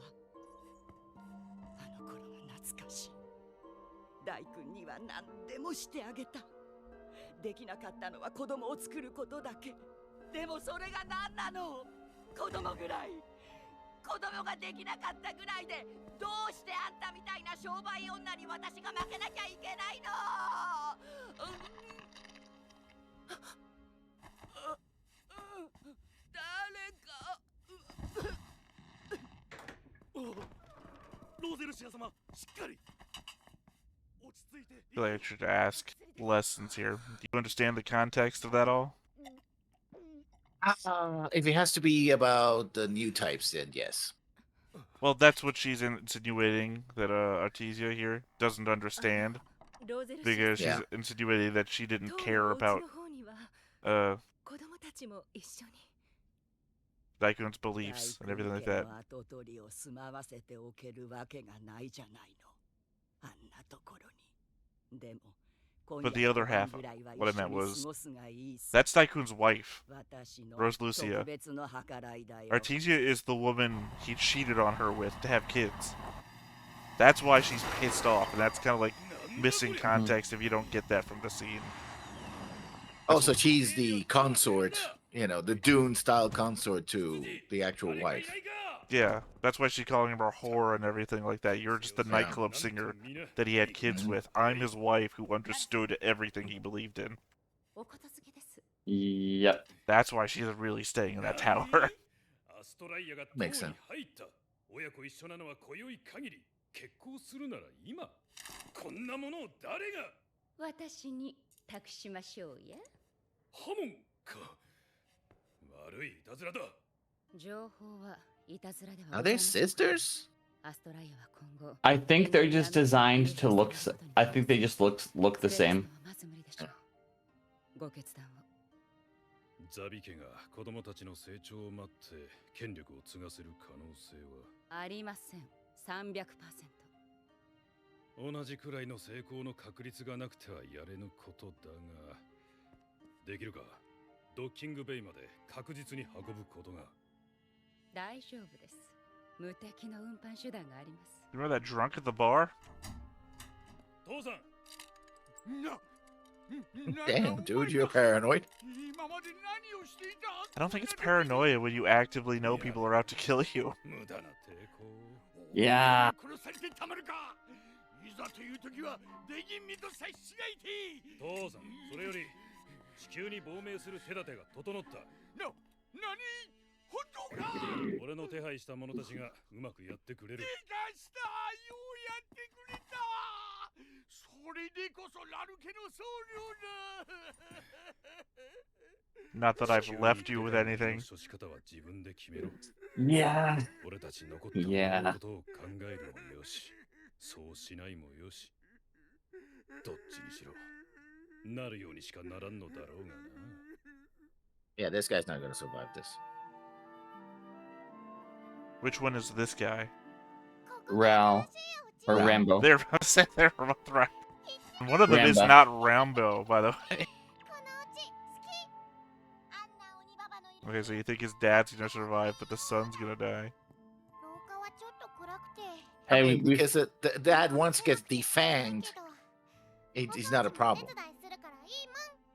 [SPEAKER 16] あの頃が懐かしい。大君には何でもしてあげた。できなかったのは子供を作ることだけ。でもそれが何なの。子供ぐらい。子供ができなかったぐらいで、どうしてあんたみたいな商売女に私が負けなきゃいけないの。誰か。
[SPEAKER 5] ローゼルシア様、しっかり。
[SPEAKER 1] I feel like I should ask lessons here. Do you understand the context of that all?
[SPEAKER 2] If it has to be about the new types, then yes.
[SPEAKER 1] Well, that's what she's insinuating, that Artesia here doesn't understand. Because she's insinuating that she didn't care about Daikun's beliefs and everything like that. But the other half, what I meant was, that's Daikun's wife, Rose Lucia. Artesia is the woman he cheated on her with to have kids. That's why she's pissed off, and that's kind of like missing context if you don't get that from the scene.
[SPEAKER 2] Also, she's the consort, you know, the Dune-style consort to the actual wife.
[SPEAKER 1] Yeah, that's why she's calling him a whore and everything like that. You're just the nightclub singer that he had kids with. I'm his wife who understood everything he believed in.
[SPEAKER 14] Yep.
[SPEAKER 1] That's why she's really staying in that tower.
[SPEAKER 2] Makes sense.
[SPEAKER 11] 親子一緒なのは今宵限り。結婚するなら今。こんなものを誰が。
[SPEAKER 15] 私に託しましょうや。
[SPEAKER 11] ハモンか。悪いいたずらだ。
[SPEAKER 15] 情報はいたずらでは。
[SPEAKER 2] Are they sisters?
[SPEAKER 15] アストライアは今後。
[SPEAKER 14] I think they're just designed to look. I think they just look the same.
[SPEAKER 15] まず無理でしょう。ご決断を。
[SPEAKER 11] ザビ家が子供たちの成長を待って権力を継がせる可能性は
[SPEAKER 15] ありません。300%。
[SPEAKER 11] 同じくらいの成功の確率がなくてはやれぬことだが、できるか。ドッキングベイまで確実に運ぶことが。
[SPEAKER 15] 大丈夫です。無敵の運搬手段があります。
[SPEAKER 1] You remember that drunk at the bar?
[SPEAKER 11] 父さん。
[SPEAKER 2] Damn, dude, you're paranoid.
[SPEAKER 1] I don't think it's paranoia when you actively know people are out to kill you.
[SPEAKER 14] Yeah.
[SPEAKER 11] 父さん、それより地球に亡命する手立てが整った。俺の手配した者たちがうまくやってくれる。
[SPEAKER 1] Not that I've left you with anything.
[SPEAKER 14] Yeah. Yeah.
[SPEAKER 11] そうしないもよし。どっちにしろなるようにしかならんのだろうがな。
[SPEAKER 2] Yeah, this guy's not gonna survive this.
[SPEAKER 1] Which one is this guy?
[SPEAKER 14] Ral. Or Rambo.
[SPEAKER 1] They're both right. One of them is not Rambo, by the way. Okay, so you think his dad's gonna survive, but the son's gonna die.
[SPEAKER 2] I mean, because the dad once gets defanged, he's not a problem.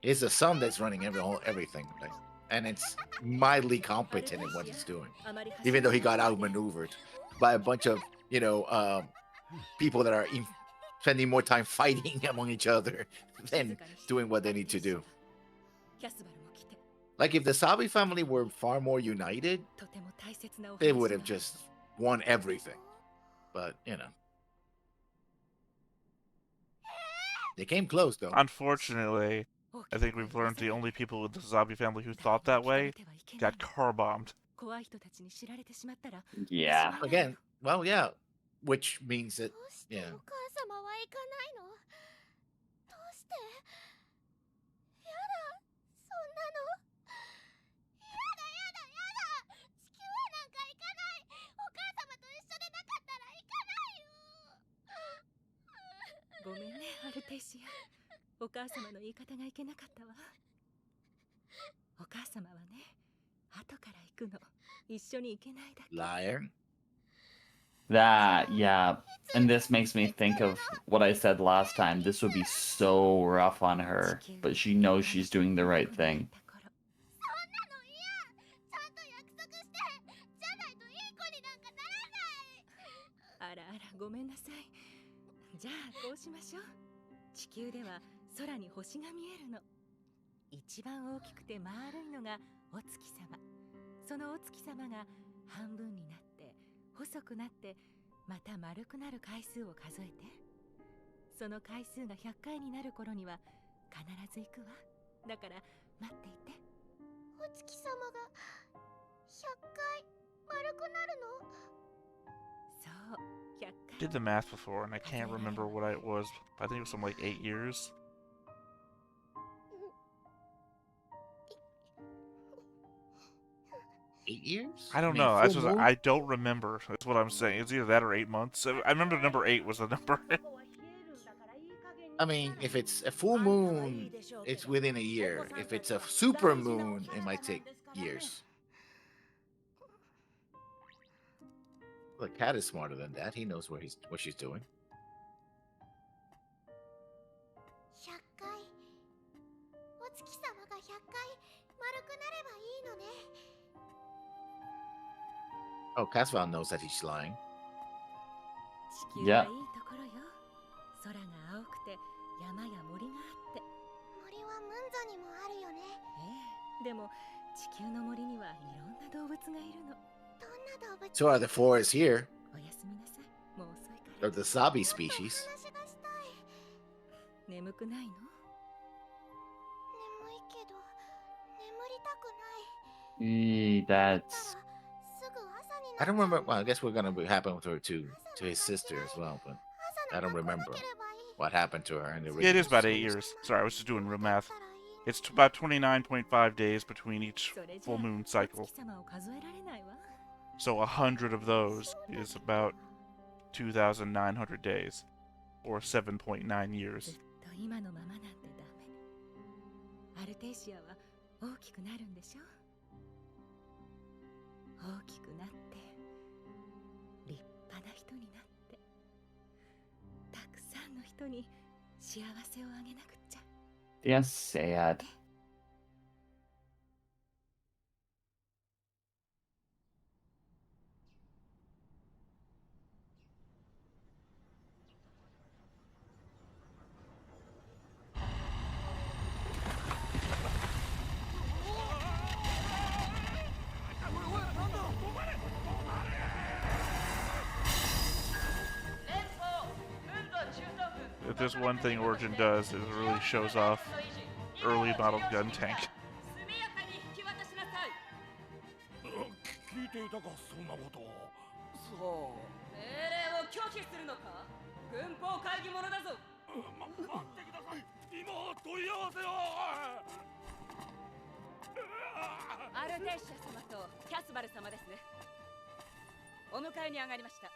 [SPEAKER 2] It's the son that's running everything, right? And it's mildly competent in what he's doing, even though he got outmaneuvered by a bunch of, you know, people that are spending more time fighting among each other than doing what they need to do. Like if the Zabi family were far more united, they would have just won everything. But, you know. They came close, though.
[SPEAKER 1] Unfortunately, I think we've learned the only people in the Zabi family who thought that way got car bombed.
[SPEAKER 14] Yeah.
[SPEAKER 2] Again, well, yeah. Which means that, yeah. Liar.
[SPEAKER 14] That, yeah. And this makes me think of what I said last time. This would be so rough on her, but she knows she's doing the right thing.
[SPEAKER 1] Did the math before, and I can't remember what it was. I think it was something like 8 years.
[SPEAKER 2] $8
[SPEAKER 1] I don't know. I don't remember. That's what I'm saying. It's either that or 8 months. I remember number 8 was the number.
[SPEAKER 2] I mean, if it's a full moon, it's within a year. If it's a super moon, it might take years. The cat is smarter than that. He knows what she's doing. Oh, Casval knows that he's lying.
[SPEAKER 15] 地球はいいところよ。空が青くて山や森があって。
[SPEAKER 7] 森はムンザにもあるよね。
[SPEAKER 15] ええ、でも地球の森にはいろんな動物がいるの。
[SPEAKER 7] どんな動物？
[SPEAKER 2] So are the forests here.
[SPEAKER 15] おやすみなさい。もう遅いから。
[SPEAKER 2] They're the zabi species.
[SPEAKER 15] 眠くないの？
[SPEAKER 7] 眠いけど眠りたくない。
[SPEAKER 14] That's.
[SPEAKER 2] I don't remember. Well, I guess we're gonna be happen with her to his sister as well, but I don't remember what happened to her in the original.
[SPEAKER 1] Yeah, it is about 8
[SPEAKER 2] series.
[SPEAKER 1] years. Sorry, I was just doing real math. It's about 29.5 days between each full moon cycle. So 100 of those is about 2,900 days, or 7.9 years.
[SPEAKER 15] 今のままなんてダメ。アルテイシアは大きくなるんでしょ？大きくなって立派な人になってたくさんの人に幸せをあげなくっちゃ。
[SPEAKER 14] Yes, sad.
[SPEAKER 1] If there's one thing Origin does, it really shows off early model gun tank.
[SPEAKER 5] 聞いていたか、そんなこと。
[SPEAKER 16] そう。命令を拒否するのか？軍法会議者だぞ。
[SPEAKER 5] 待ってください。今問い合わせを。
[SPEAKER 16] アルテイシア様とキャスバル様ですね。お迎えに上がりました。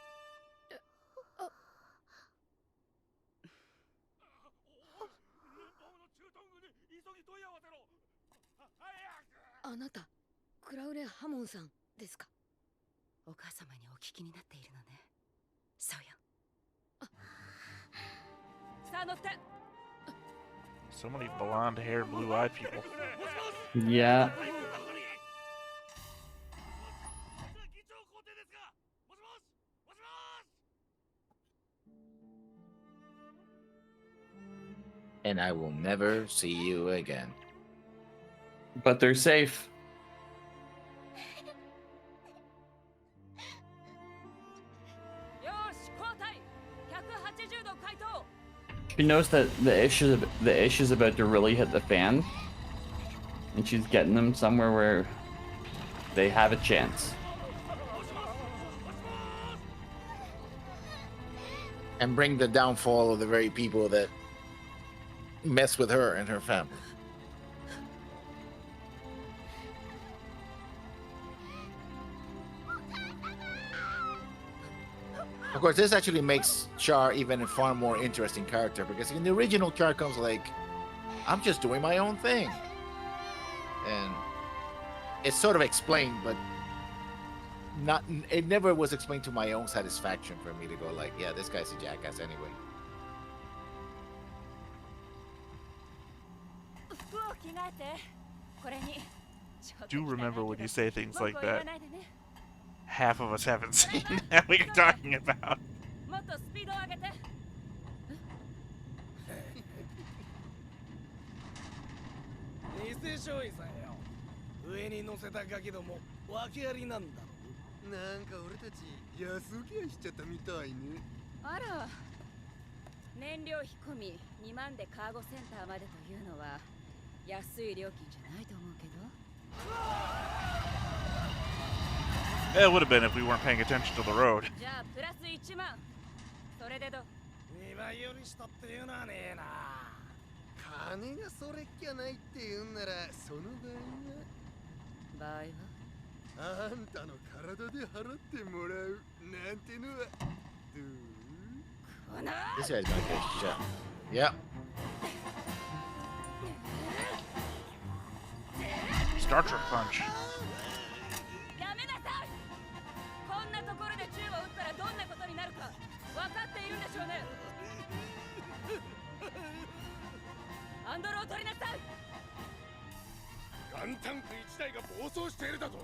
[SPEAKER 9] あなた、クラウレ・ハモンさんですか？
[SPEAKER 15] お母様にお聞きになっているのね。そうよ。
[SPEAKER 16] さあ乗って。
[SPEAKER 1] So many blonde-haired, blue-eyed people.
[SPEAKER 14] Yeah.
[SPEAKER 2] And I will never see you again.
[SPEAKER 14] But they're safe. She knows that the issue's about to really hit the fan, and she's getting them somewhere where they have a chance.
[SPEAKER 2] And bring the downfall of the very people that mess with her and her family. Of course, this actually makes Char even a far more interesting character, because in the original, Char comes like, I'm just doing my own thing. And it's sort of explained, but it never was explained to my own satisfaction for me to go like, yeah, this guy's a jackass anyway.
[SPEAKER 1] Do remember when you say things like that. Half of us haven't seen what you're talking about.
[SPEAKER 5] 偽商員さんよ。上に乗せたガキども、訳ありなんだろ。なんか俺たち安請け合いしちゃったみたいね。
[SPEAKER 16] あら、燃料費込み2万でカーゴセンターまでというのは安い料金じゃないと思うけど。
[SPEAKER 1] It would have been if we weren't paying attention to the road.
[SPEAKER 16] じゃあプラス1万。それでどう
[SPEAKER 5] ？2倍よりしたっていうのはねえな。金がそれっきゃないって言うんならその場合は。あんたの体で払ってもらうなんてのはどう
[SPEAKER 2] ？This guy's gonna get shot. Yep.
[SPEAKER 1] Star Trek punch.
[SPEAKER 16] やめなさい。こんなところで銃を撃ったらどんなことになるか分かっているんでしょうね。ハンドルを取りなさい。
[SPEAKER 5] ガンタンク1台が暴走しているだと。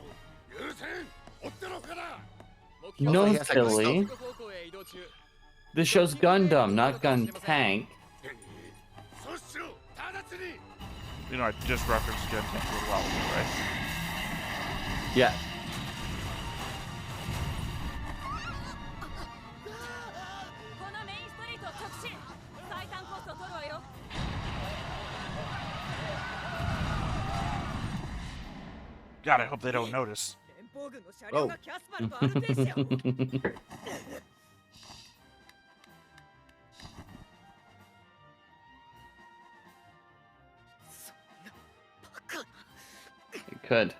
[SPEAKER 5] 許せん。追ってのほかだ。
[SPEAKER 14] No,
[SPEAKER 2] he has like a
[SPEAKER 14] silly.
[SPEAKER 2] stealth.
[SPEAKER 14] This show's Gundam, not Gun Tank.
[SPEAKER 1] You know, I just referenced Gundam a little while ago, right?
[SPEAKER 14] Yeah.
[SPEAKER 1] God, I hope they don't notice.
[SPEAKER 2] Oh.
[SPEAKER 14] It could.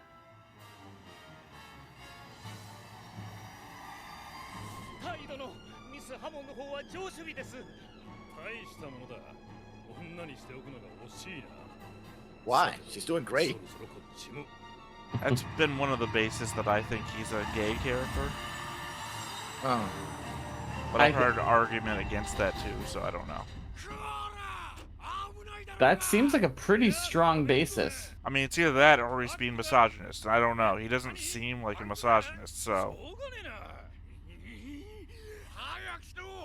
[SPEAKER 11] 態度のミスハモンの方は上守備です。大したものだ。女にしておくのが惜しいな。
[SPEAKER 2] Why? She's doing great.
[SPEAKER 1] That's been one of the bases that I think he's a gay character.
[SPEAKER 2] Oh.
[SPEAKER 1] But I've heard an argument against that too, so I don't know.
[SPEAKER 14] That seems like a pretty strong basis.
[SPEAKER 1] I mean, it's either that or he's being misogynist. I don't know. He doesn't seem like a misogynist, so.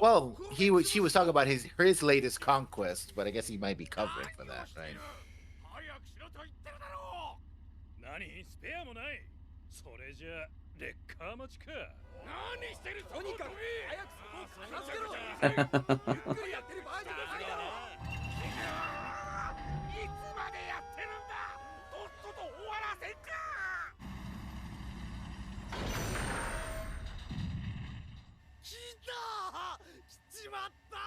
[SPEAKER 2] Well, she was talking about his latest conquest, but I guess he might be covering for that, right?
[SPEAKER 11] 何スペアもない。それじゃ劣化待ちか。何してるとにかく早くそこを片付けろ。ゆっくりやってる場合じゃないだろ。いつまでやってるんだ。とっとと終わらせんか。来た。来ちまった。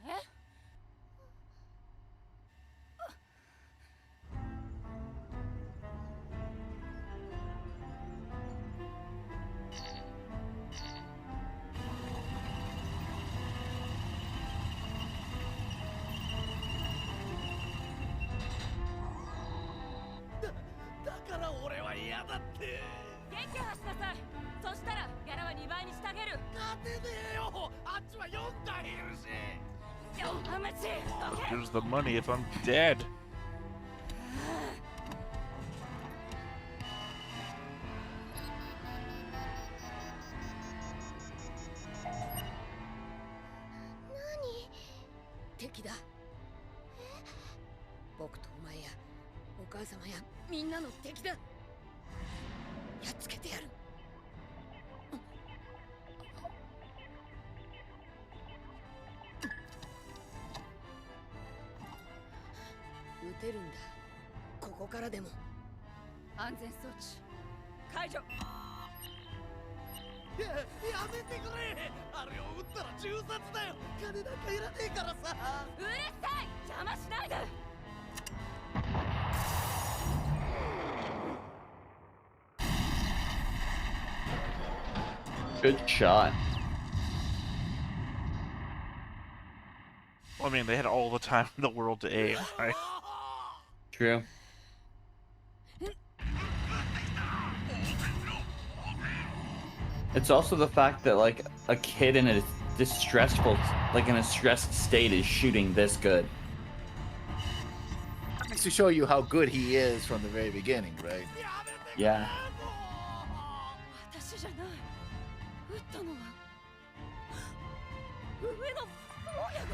[SPEAKER 11] え？ だから俺は嫌だって。撃破しなさい。そしたらギャラは2倍にしてあげる。勝てねえよ。あっちは4体いるし。How much?
[SPEAKER 1] Here's the money if I'm dead.
[SPEAKER 9] Nani? 敵だ。僕とお前やお母様やみんなの敵だ。やっつけてやる。撃てるんだ。ここからでも。安全装置解除。
[SPEAKER 5] やめてくれ。あれを撃ったら銃殺だよ。金なんかいらねえからさ。
[SPEAKER 9] うるさい。邪魔しないで。
[SPEAKER 14] Good shot.
[SPEAKER 1] Well, I mean, they had all the time in the world to aim, right?
[SPEAKER 14] True. It's also the fact that like a kid in a distressful, like in a stressed state is shooting this good.
[SPEAKER 2] It's to show you how good he is from the very beginning, right?
[SPEAKER 14] Yeah.
[SPEAKER 9] 私じゃない。撃ったのは上の坊やが。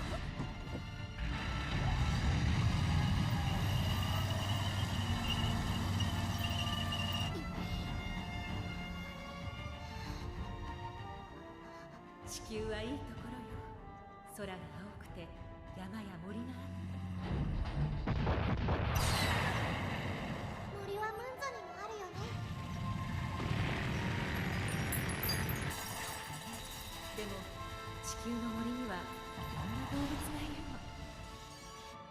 [SPEAKER 15] 地球はいいところよ。空が青くて山や森があって。
[SPEAKER 7] 森はムンザにもあるよね。
[SPEAKER 15] でも地球の森にはいろんな動物がいるの。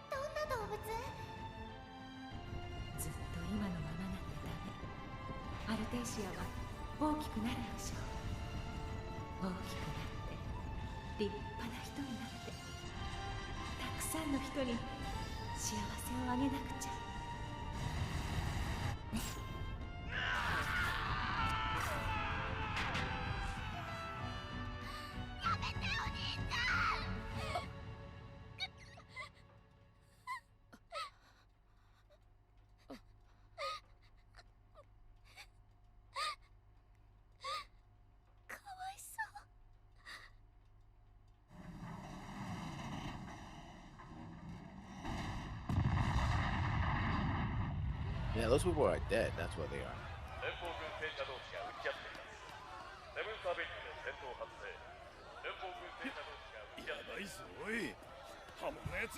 [SPEAKER 7] どんな動物？
[SPEAKER 15] ずっと今のままなんてダメ。アルテイシアは大きくなるでしょう。大きくなって立派な人になってたくさんの人に幸せをあげなくちゃ。
[SPEAKER 7] 帰
[SPEAKER 2] Yeah, those people are dead. That's what they are.
[SPEAKER 8] 連邦軍戦車同士が撃ち合っていますセブンスアベニューで戦闘発生連邦軍戦車同士が撃ち合っています
[SPEAKER 11] おい刃物のやつ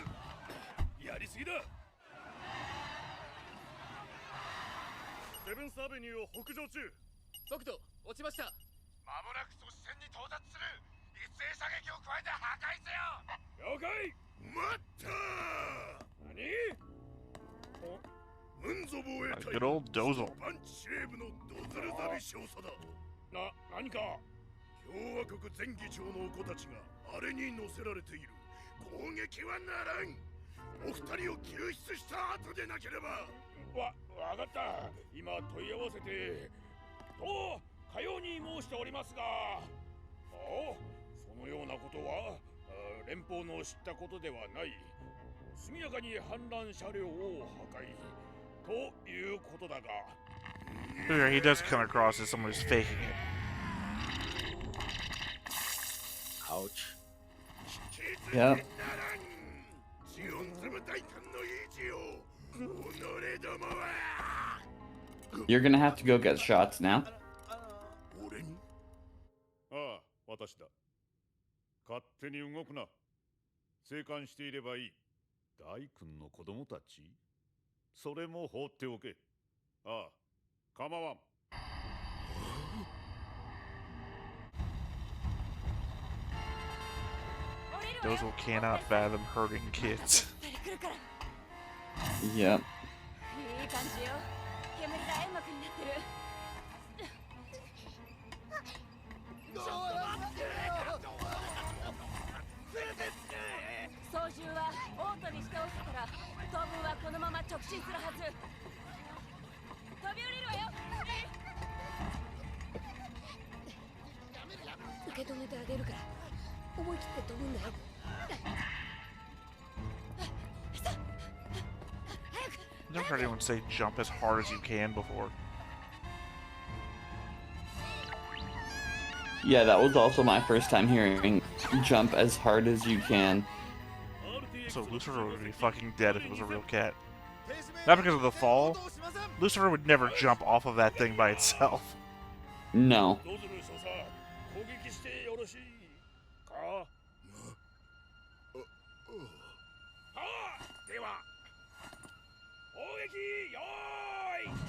[SPEAKER 11] やりすぎだセブンスアベニューを北上中
[SPEAKER 12] 速度落ちました
[SPEAKER 10] 間もなく阻止線に到達する一斉射撃を加えて破壊せよ
[SPEAKER 11] 了解
[SPEAKER 10] 待った
[SPEAKER 11] 何
[SPEAKER 10] ムンゾ防衛
[SPEAKER 1] A
[SPEAKER 10] 隊
[SPEAKER 1] good old Dozel.
[SPEAKER 10] パンチ司令部のドズルザビ少佐だ
[SPEAKER 11] 何か
[SPEAKER 10] 共和国前議長のお子たちがあれに乗せられている攻撃はならんお二人を救出した後でなければ
[SPEAKER 11] わかった今問い合わせてとかように申しておりますがそのようなことは連邦の知ったことではない速やかに反乱車両を破壊ということだが
[SPEAKER 1] Sure, he does come across as someone who's faking it.
[SPEAKER 2] Ouch.
[SPEAKER 14] Yep.
[SPEAKER 10] ジオンズム大官の意地を己どもは
[SPEAKER 14] You're gonna have to go get shots now.
[SPEAKER 10] 俺に
[SPEAKER 13] ああ、私だ。勝手に動くな。生還していればいい。大君の子供たちそれも放っておけ。ああ、構わん。
[SPEAKER 1] Dozel cannot fathom hurting kids.
[SPEAKER 14] Yep.
[SPEAKER 9] いい感じよ煙が煙幕になってる操縦はオートにしておいたから当分はこのまま直進するはず飛び降りるわよ受け止めてあげるから思い切って飛ぶんだよ
[SPEAKER 1] I've never heard anyone say jump as hard as you can before.
[SPEAKER 14] Yeah, that was also my first time hearing jump as hard as you can.
[SPEAKER 1] So Lucifer would be fucking dead if it was a real cat. Not because of the fall. Lucifer would never jump off of that thing by itself.
[SPEAKER 14] No.
[SPEAKER 11] ドズル少佐攻撃してよろしいかでは攻撃よーい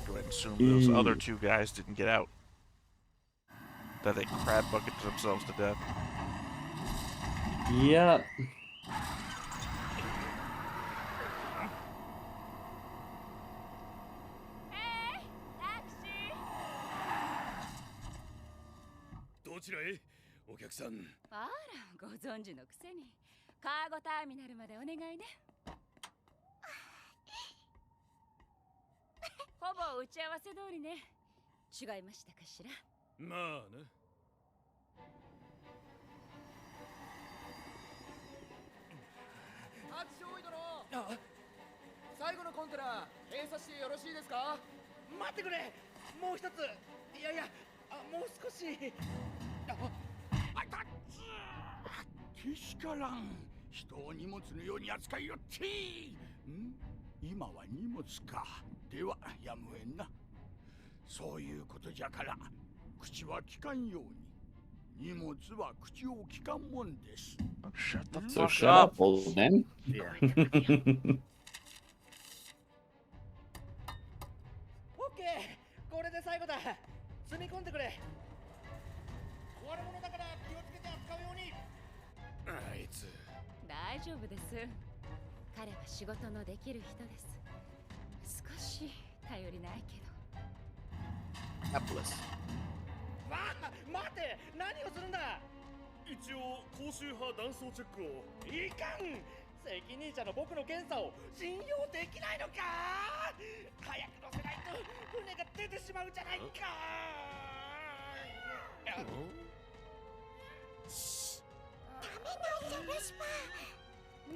[SPEAKER 1] Go ahead and assume those other two guys didn't get out. That they crab bucketed themselves to death.
[SPEAKER 14] Yep.
[SPEAKER 6] あら、ご存知のくせにカーゴターミナルまでお願いねほぼ打ち合わせ通りね違いましたかしら
[SPEAKER 11] まあね
[SPEAKER 12] アクションオイ殿最後のコンテナ閉鎖してよろしいですか待ってくれもう一ついやいやもう少し
[SPEAKER 10] けしからん人を荷物のように扱いよって今は荷物かではやむをえんなそういうことじゃから口は聞かんように荷物は口を聞かんもんです
[SPEAKER 1] Shut the
[SPEAKER 14] So
[SPEAKER 1] fuck
[SPEAKER 14] shut
[SPEAKER 1] up.
[SPEAKER 14] up, old man.
[SPEAKER 12] OK これで最後だ積み込んでくれ壊れ物だから気をつけて扱うように
[SPEAKER 11] あいつ
[SPEAKER 6] 大丈夫です彼は仕事のできる人です少し頼りないけど
[SPEAKER 2] Helpless.
[SPEAKER 12] 待て何をするんだ
[SPEAKER 11] 一応高周波断層チェックを
[SPEAKER 12] いかん責任者の僕の検査を信用できないのか早く乗せないと船が出てしまうじゃないか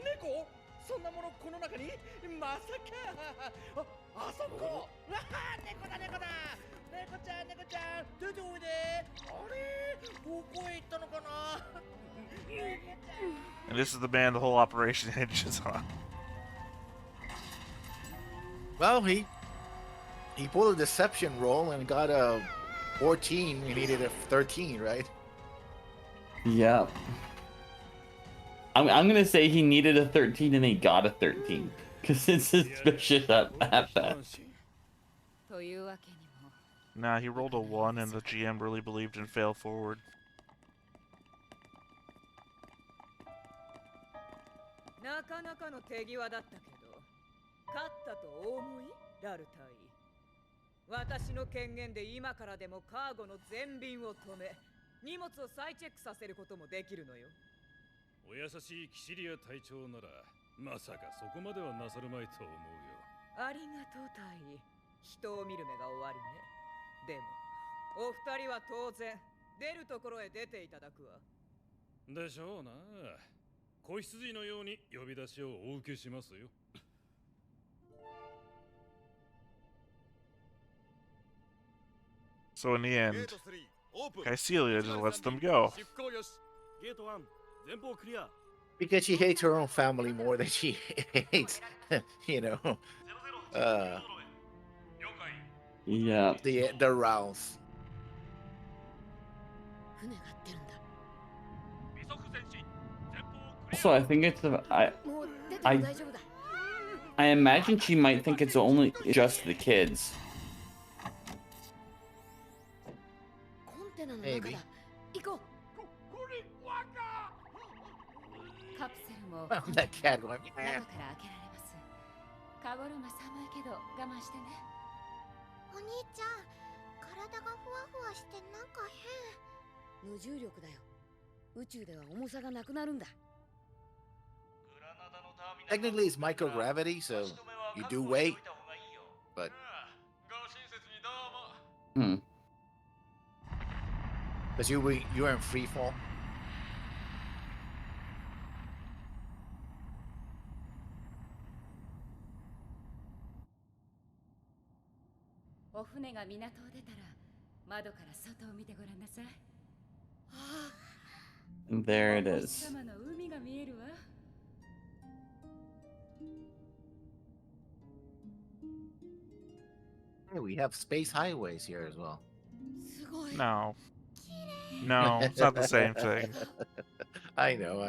[SPEAKER 12] 猫そんなものこの中にまさかあそこわあ猫だ猫だ猫ちゃん猫ちゃん出ておいであれどこへ行ったのかな
[SPEAKER 1] And this is the man the whole operation hinges on.
[SPEAKER 2] Well, he pulled a deception roll and got a 14. He needed a 13, right?
[SPEAKER 14] Yeah. I'm gonna say he needed a 13 and he got a 13. Because it's suspicious at best.
[SPEAKER 1] Nah, he rolled a 1 and the GM really believed in fail forward.
[SPEAKER 6] なかなかの手際だったけど、勝ったとお思いラルタイ。私の権限で今からでもカーゴの全便を止め、荷物を再チェックさせることもできるのよ。
[SPEAKER 11] お優しいキシリア隊長ならまさかそこまではなさるまいと思うよ。
[SPEAKER 6] ありがとうタイ。人を見る目が終わりね。でもお二人は当然出るところへ出ていただくわ。
[SPEAKER 11] でしょうな。子羊のように呼び出しをお受けしますよ。
[SPEAKER 1] So in the end, Caecilia just lets them go.
[SPEAKER 2] Because she hates her own family more than she hates,
[SPEAKER 14] Yeah.
[SPEAKER 2] the Ralph.
[SPEAKER 14] Also, I think it's I imagine she might think it's only just the kids.
[SPEAKER 2] Maybe. That cat went.
[SPEAKER 15] カゴルマ寒いけど我慢してね。
[SPEAKER 7] お兄ちゃん、体がふわふわしてなんか変。
[SPEAKER 9] 無重力だよ。宇宙では重さがなくなるんだ。
[SPEAKER 2] Technically, it's microgravity, so you do weight, but. Because you're in free fall.
[SPEAKER 14] There it is.
[SPEAKER 2] Hey, we have space highways here as well.
[SPEAKER 1] No. No, it's not the same thing.
[SPEAKER 2] I know.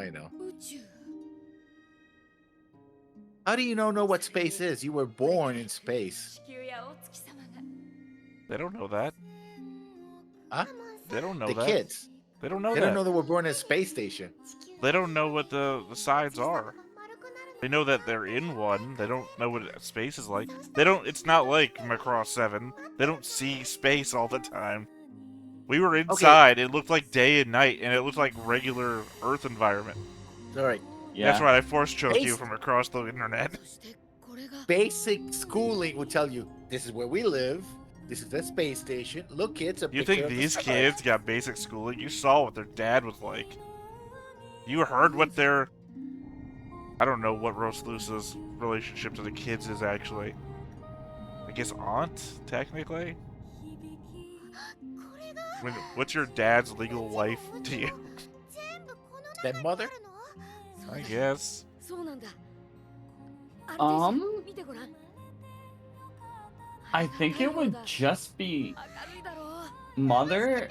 [SPEAKER 2] How do you know what space is? You were born in space.
[SPEAKER 1] They don't know that.
[SPEAKER 2] Huh?
[SPEAKER 1] They don't know
[SPEAKER 2] the
[SPEAKER 1] that.
[SPEAKER 2] Kids.
[SPEAKER 1] They don't know
[SPEAKER 2] They
[SPEAKER 1] that.
[SPEAKER 2] don't know that we're born in a space station.
[SPEAKER 1] They don't know what the sides are. They know that they're in one. They don't know what space is like. They don't. It's not like Macross 7. They don't see space all the time. We were inside. Okay. It looked like day and night, and it looked like regular Earth environment.
[SPEAKER 2] All right.
[SPEAKER 1] Yeah. That's right. I force choked you from across the internet.
[SPEAKER 2] Basic schooling would tell you this is where we live. This is the space station. Look, kids.
[SPEAKER 1] You think these kids got basic schooling? You saw what their dad was like. You heard what their... I don't know what Roslusa's relationship to the kids is, actually. I guess aunt, technically? What's your dad's legal wife to you?
[SPEAKER 2] That mother?
[SPEAKER 1] I guess.
[SPEAKER 14] I think it would just be mother,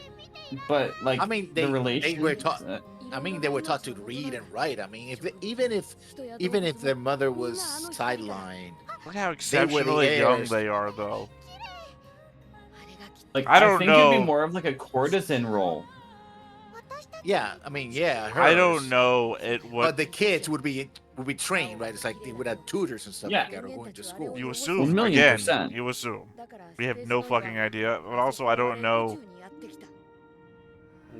[SPEAKER 14] but like
[SPEAKER 2] I mean,
[SPEAKER 14] the relation.
[SPEAKER 2] They were taught. I mean, they were taught to read and write. I mean, even if their mother was sidelined,
[SPEAKER 1] look how exceptionally young they are, though.
[SPEAKER 14] Like
[SPEAKER 1] I don't
[SPEAKER 14] think
[SPEAKER 1] know.
[SPEAKER 14] It'd be more of like a courtesan role.
[SPEAKER 2] Yeah, I mean, yeah.
[SPEAKER 1] I don't know
[SPEAKER 2] But the kids would be trained, right? It's like they would have tutors and stuff like that, or going to school.
[SPEAKER 1] You assume, again, you assume. We have no fucking idea. But also, I don't know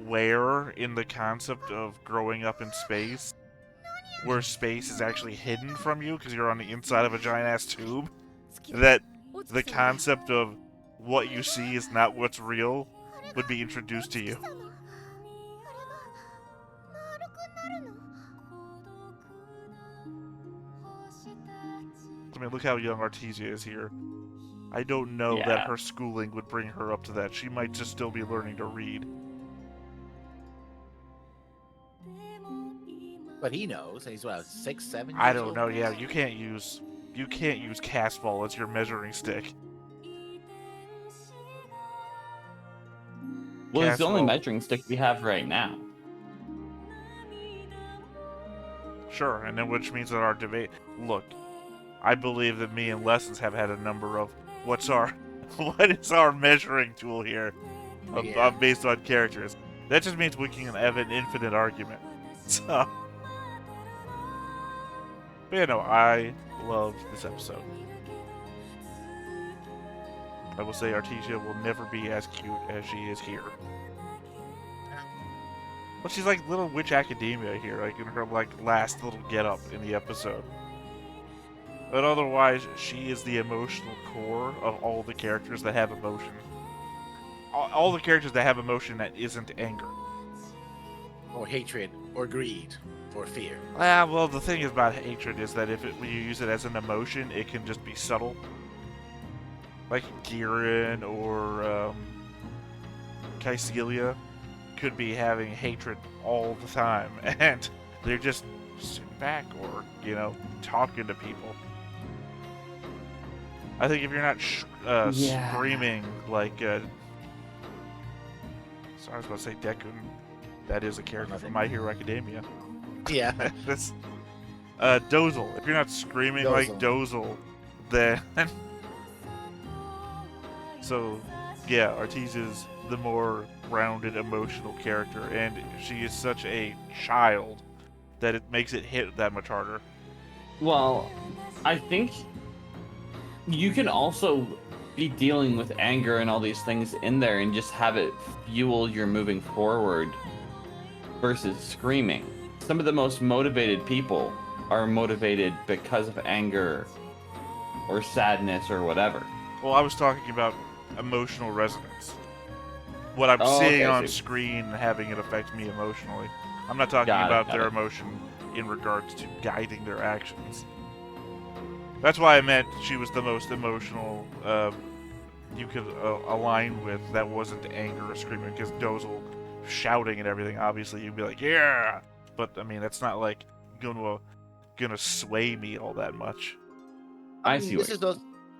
[SPEAKER 1] where in the concept of growing up in space, where space is actually hidden from you because you're on the inside of a giant-ass tube, that the concept of what you see is not what's real would be introduced to you. I mean, look how young Artesia is here. I don't know that
[SPEAKER 14] Yeah.
[SPEAKER 1] her schooling would bring her up to that. She might just still be learning to read.
[SPEAKER 2] But he knows. He's what, 6, 7
[SPEAKER 1] I
[SPEAKER 2] years
[SPEAKER 1] don't
[SPEAKER 2] old?
[SPEAKER 1] know. Yeah, you can't use Casval as your measuring stick.
[SPEAKER 14] Well, it's the only
[SPEAKER 1] Casval.
[SPEAKER 14] measuring stick we have right now.
[SPEAKER 1] Sure, and then which means that our debate. Look, I believe that me and Lessons have had a number of what is our measuring tool here, based on characters. That just means we can have an infinite argument. So, but yeah, no, I love this episode. I will say Artesia will never be as cute as she is here. Well, she's like little witch academia here, like in her last little get up in the episode. But otherwise, she is the emotional core of all the characters that have emotion. All the characters that have emotion that isn't anger.
[SPEAKER 2] Or hatred, or greed, or fear.
[SPEAKER 1] Well, the thing about hatred is that when you use it as an emotion, it can just be subtle. Like Giran or Kycelia could be having hatred all the time, and they're just sitting back or, talking to people. I think if you're not screaming like... sorry, I was about to say deikun. That is a character from My Hero Academia.
[SPEAKER 2] Yeah.
[SPEAKER 1] That's Dozel. If you're not screaming like Dozel, then... So, yeah, Artesia's the more rounded emotional character, and she is such a child that it makes it hit that much harder.
[SPEAKER 14] Well, I think you can also be dealing with anger and all these things in there and just have it fuel your moving forward versus screaming. Some of the most motivated people are motivated because of anger or sadness or whatever.
[SPEAKER 1] Well, I was talking about emotional resonance. What I'm seeing on screen having it affect me emotionally. I'm not talking about their emotion in regards to guiding their actions. That's why I meant she was the most emotional you could align with that wasn't anger or screaming, because Dozel shouting and everything, obviously you'd be like, yeah! But, I mean, that's not like gonna sway me all that much.
[SPEAKER 2] I mean, this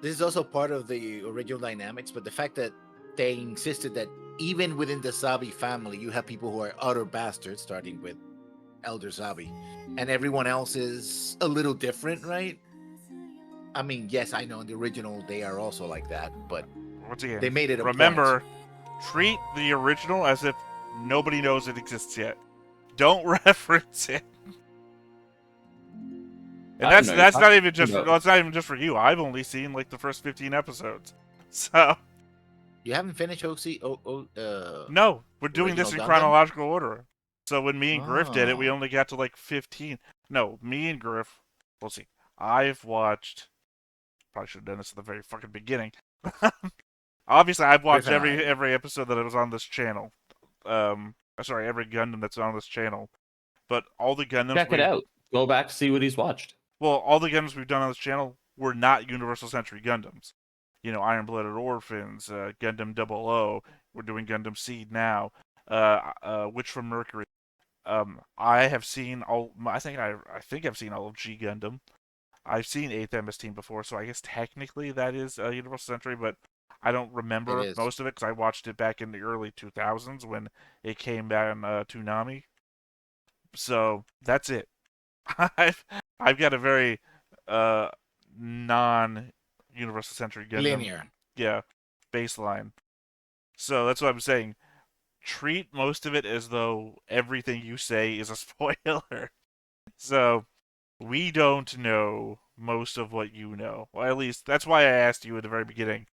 [SPEAKER 2] is also part of the original dynamics, but the fact that they insisted that even within the Zabi family, you have people who are utter bastards, starting with Elder Zabi, and everyone else is a little different, right? I mean, yes, I know in the original they are also like that, but
[SPEAKER 1] once again,
[SPEAKER 2] they made it a
[SPEAKER 1] remember, treat the original as if nobody knows it exists yet. Don't reference it. And that's not even just for you. I've only seen like the first 15 episodes. So
[SPEAKER 2] you haven't finished
[SPEAKER 1] no, we're doing this in chronological order. So when me and Griff did it, we
[SPEAKER 2] Oh.
[SPEAKER 1] only got to like 15. No, me and Griff, we'll see. I've watched, probably should have done this at the very fucking beginning. Obviously, I've watched every episode that was on this channel. Sorry, every Gundam that's on this channel. But all the Gundams...
[SPEAKER 14] Check it out. Go back, see what he's watched.
[SPEAKER 1] Well, all the Gundams we've done on this channel were not Universal Century Gundams. You know, Iron-Blooded Orphans, Gundam 00. We're doing Gundam Seed now. Witch from Mercury. I have seen all... I think I've seen all of G Gundam. I've seen 8th MS Team before, so I guess technically that is Universal Century, but I don't remember most of it because I watched it back in the early 2000s when it came back on Toonami. So that's it. I've got a very non-Universal Century Gundam.
[SPEAKER 2] Linear.
[SPEAKER 1] Yeah, baseline. So that's what I'm saying. Treat most of it as though everything you say is a spoiler. So we don't know most of what you know. Well, at least that's why I asked you at the very beginning.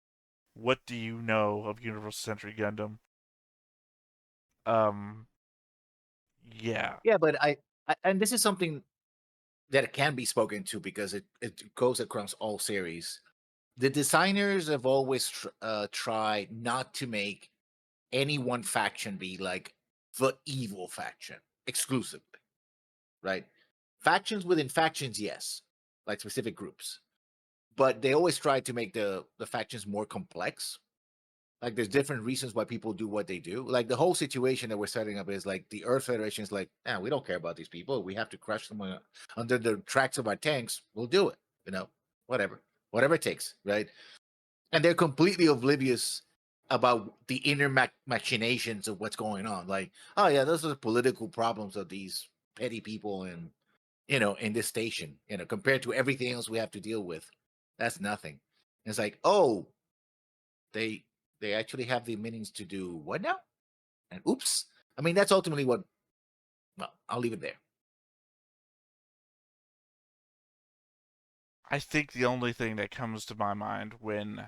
[SPEAKER 1] What do you know of Universal Century Gundam? Yeah.
[SPEAKER 2] Yeah, but I and this is something that can be spoken to because it goes across all series. The designers have always tried not to make any one faction be like the evil faction exclusively, right? Factions within factions, yes, like specific groups. but they always try to make the factions more complex. Like there's different reasons why people do what they do. Like the whole situation that we're setting up is like the Earth Federation is like, we don't care about these people. We have to crush them under the tracks of our tanks. We'll do it. Whatever it takes, right? And they're completely oblivious about the inner machinations of what's going on. Like, oh yeah, those are the political problems of these petty people in this station. Compared to everything else we have to deal with, that's nothing. And it's like, oh, they they actually have the meanings to do what now? And oops. I mean, that's ultimately what. Well, I'll leave it there.
[SPEAKER 1] I think the only thing that comes to my mind when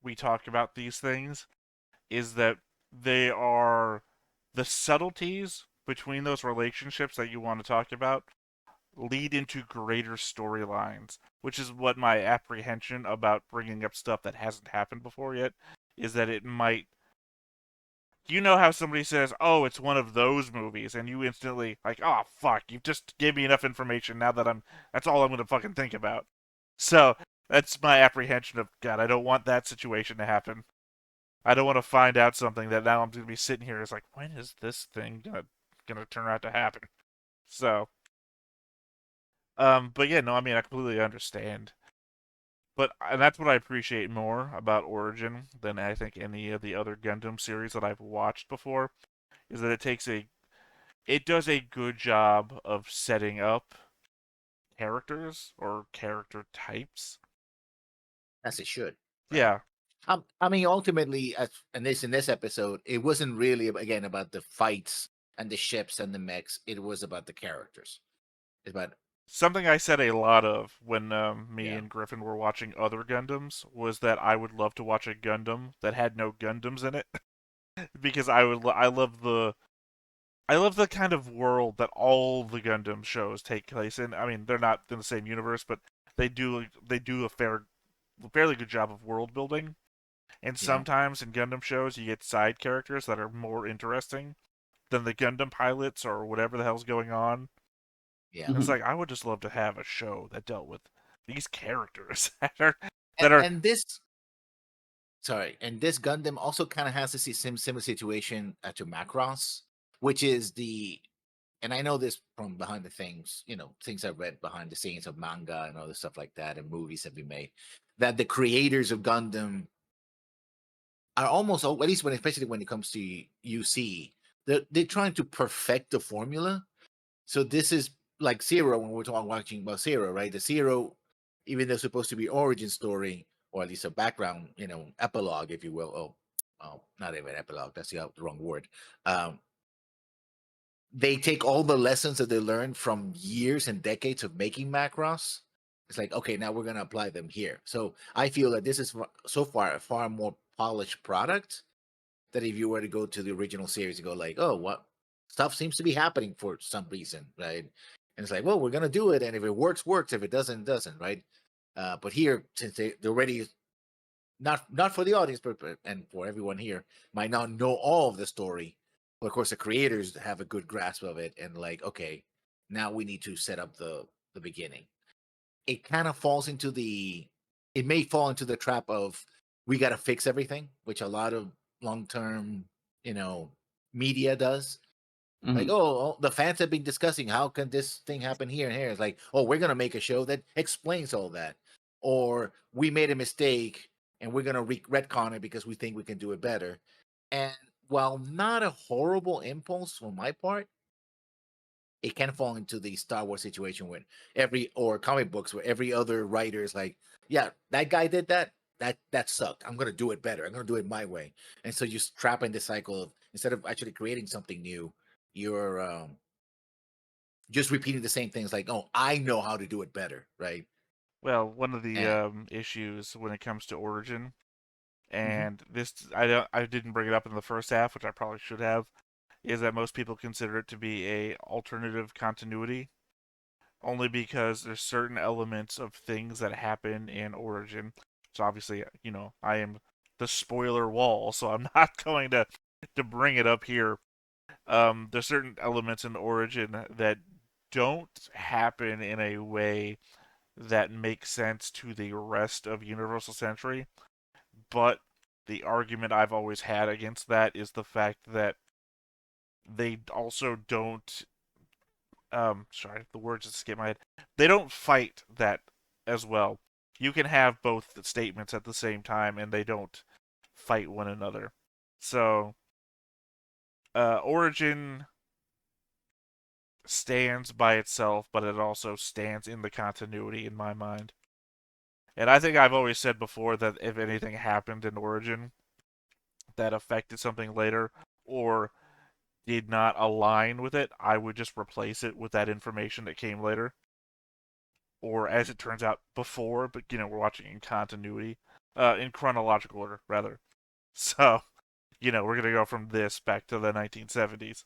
[SPEAKER 1] we talk about these things is that they are the subtleties between those relationships that you want to talk about lead into greater storylines, which is what my apprehension about bringing up stuff that hasn't happened before yet is that it might. You know how somebody says, "Oh, it's one of those movies," and you instantly like, "Oh, fuck! You just gave me enough information. Now that that's all I'm gonna fucking think about." So that's my apprehension of God. I don't want that situation to happen. I don't want to find out something that now I'm gonna be sitting here is like, when is this thing gonna turn out to happen? So, but yeah, no, I mean, I completely understand. And that's what I appreciate more about Origin than I think any of the other Gundam series that I've watched before, is that it does a good job of setting up characters or character types.
[SPEAKER 2] As it should. Right?
[SPEAKER 1] Yeah.
[SPEAKER 2] I mean, ultimately, in this episode, it wasn't really again about the fights and the ships and the mechs. It was about the characters. It's about
[SPEAKER 1] something I said a lot of when me and Griffin were watching other Gundams was that I would love to watch a Gundam that had no Gundams in it because I love the kind of world that all the Gundam shows take place in. I mean, they're not in the same universe, but they do a fairly good job of world building. And sometimes in Gundam shows, you get side characters that are more interesting than the Gundam pilots or whatever the hell's going on.
[SPEAKER 2] Yeah,
[SPEAKER 1] it's like I would just love to have a show that dealt with these characters
[SPEAKER 2] and this. Sorry, and this Gundam also kind of has a similar situation to Macross, which is and I know this from behind the things, things I've read behind the scenes of manga and other stuff like that, and movies have been made, that the creators of Gundam are almost, at least especially when it comes to UC, they're trying to perfect the formula. So this is like Zero when we're watching about Zero, right? The Zero, even though it's supposed to be origin story or at least a background, epilogue, if you will. Oh, not even epilogue. That's the wrong word. They take all the lessons that they learned from years and decades of making Macross. It's like, okay, now we're going to apply them here. So I feel that this is so far a far more polished product that if you were to go to the original series and go like, oh, what stuff seems to be happening for some reason, right? And it's like, well, we're going to do it. And if it works, works. If it doesn't, doesn't, right? But here, since they're already not for the audience, but and for everyone here might not know all of the story. But of course, the creators have a good grasp of it, and like, okay, now we need to set up the beginning. It kind of falls into it may fall into the trap of we got to fix everything, which a lot of long term, media does. Like, the fans have been discussing how can this thing happen here and here. It's like, oh, we're gonna make a show that explains all that, or we made a mistake and we're gonna retcon it because we think we can do it better. And while not a horrible impulse on my part, it can fall into the Star Wars situation when or comic books where every other writer is like, yeah, that guy did that. That sucked. I'm gonna do it better. I'm gonna do it my way. And so you trap in the cycle of instead of actually creating something new, you're just repeating the same things like, oh, I know how to do it better, right?
[SPEAKER 1] Well, one of the issues when it comes to Origin,
[SPEAKER 2] Mm-hmm.
[SPEAKER 1] and this I didn't bring it up in the first half, which I probably should have, is that most people consider it to be a alternative continuity, only because there's certain elements of things that happen in Origin. So obviously, I am the spoiler wall, so I'm not going to bring it up here. There's certain elements in Origin that don't happen in a way that make sense to the rest of Universal Century. But the argument I've always had against that is the fact that they also don't sorry, the words just escape my head. They don't fight that as well. You can have both statements at the same time and they don't fight one another. So Origin stands by itself, but it also stands in the continuity in my mind. And I think I've always said before that if anything happened in Origin that affected something later or did not align with it, I would just replace it with that information that came later. Or as it turns out before, but we're watching in continuity, in chronological order, rather. So, we're gonna go from this back to the 1970s.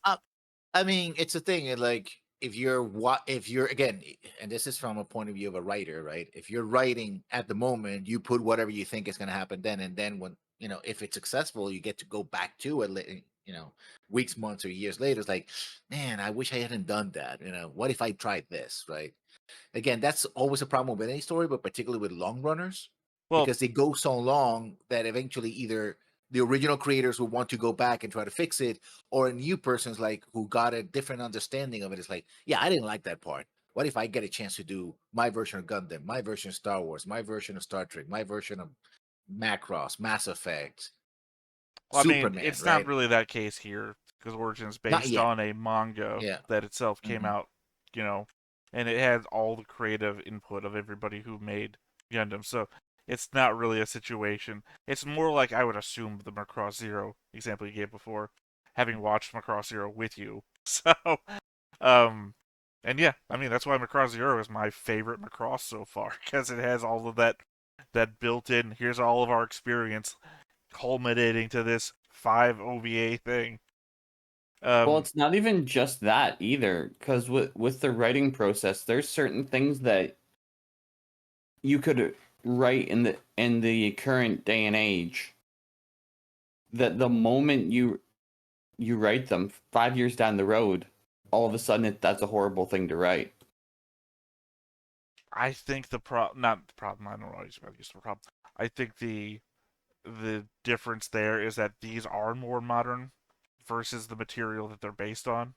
[SPEAKER 2] I mean, it's a thing. Like, if you're again, and this is from a point of view of a writer, right? If you're writing at the moment, you put whatever you think is going to happen then, and then when if it's successful, you get to go back to it. Weeks, months, or years later, it's like, man, I wish I hadn't done that. What if I tried this, right? Again, that's always a problem with any story, but particularly with long runners, because they go so long that eventually either the original creators will want to go back and try to fix it, or a new person's like who got a different understanding of it. It's like, yeah, I didn't like that part. What if I get a chance to do my version of Gundam, my version of Star Wars, my version of Star Trek, my version of Macross, Mass Effect,
[SPEAKER 1] Well, I mean,
[SPEAKER 2] Superman,
[SPEAKER 1] it's
[SPEAKER 2] right?
[SPEAKER 1] not really that case here because Origin is
[SPEAKER 2] Not
[SPEAKER 1] based
[SPEAKER 2] yet.
[SPEAKER 1] on a manga
[SPEAKER 2] Yeah.
[SPEAKER 1] that itself came
[SPEAKER 2] Mhm.
[SPEAKER 1] out, and it has all the creative input of everybody who made Gundam. So it's not really a situation. It's more like I would assume the Macross Zero example you gave before, having watched Macross Zero with you. So, and yeah, I mean that's why Macross Zero is my favorite Macross so far because it has all of that built in. Here's all of our experience culminating to this 5 OVA thing.
[SPEAKER 14] Well, it's not even just that either, because with the writing process, there's certain things that you could write in the current day and age that the moment you write them 5 years down the road, all of a sudden that's a horrible thing to write.
[SPEAKER 1] I think not the problem. I don't know. I use the problem. I think the difference there is that these are more modern versus the material that they're based on.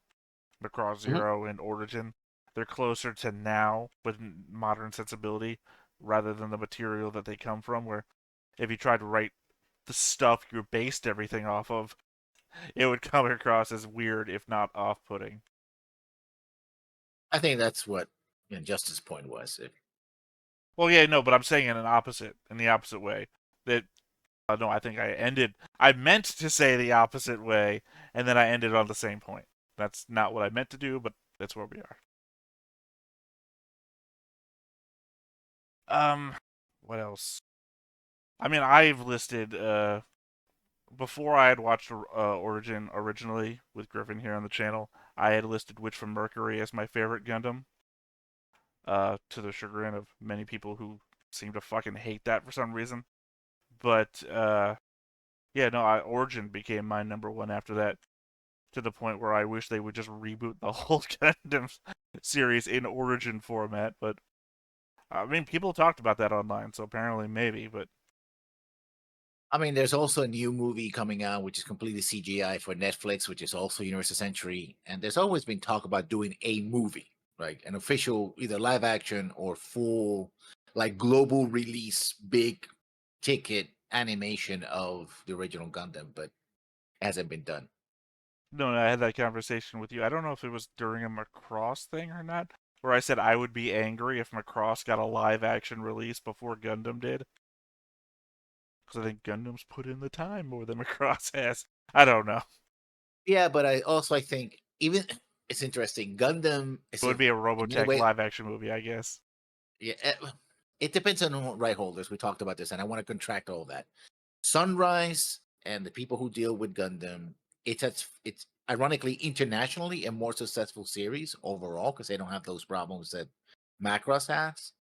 [SPEAKER 1] Macross Zero and Origin, they're closer to now with modern sensibility rather than the material that they come from. Where if you tried to write the stuff you based everything off of, it would come across as weird, if not off-putting.
[SPEAKER 2] I think that's what Justin's point was.
[SPEAKER 1] Well, yeah, no, but I'm saying in the opposite way. That no, I think I meant to say the opposite way, and then I ended on the same point. That's not what I meant to do, but that's where we are. What else? I mean, I've listed before I had watched Origin originally with Griffin here on the channel. I had listed Witch from Mercury as my favorite Gundam. To the chagrin of many people who seem to fucking hate that for some reason. But yeah, no, Origin became my number one after that, to the point where I wish they would just reboot the whole Gundam series in Origin format. But I mean, people talked about that online, so apparently maybe. But
[SPEAKER 2] I mean, there's also a new movie coming out, which is completely CGI for Netflix, which is also Universal Century. And there's always been talk about doing a movie, like an official, either live action or full, like global release, big ticket animation of the original Gundam, but hasn't been done.
[SPEAKER 1] no, I had that conversation with you. I don't know if it was during a Macross thing or not, where I said I would be angry if Macross got a live action release before Gundam did. Because I think Gundam's put in the time more than Macross has. I don't know.
[SPEAKER 2] Yeah, but I think even it's interesting. Gundam
[SPEAKER 1] It would be a Robotech
[SPEAKER 2] way,
[SPEAKER 1] live action movie, I guess.
[SPEAKER 2] Yeah, it depends on right holders. We talked about this, and I want to contract all that. Sunrise and the people who deal with Gundam, it's ironically internationally a more successful series overall because they don't have those problems that Macross has.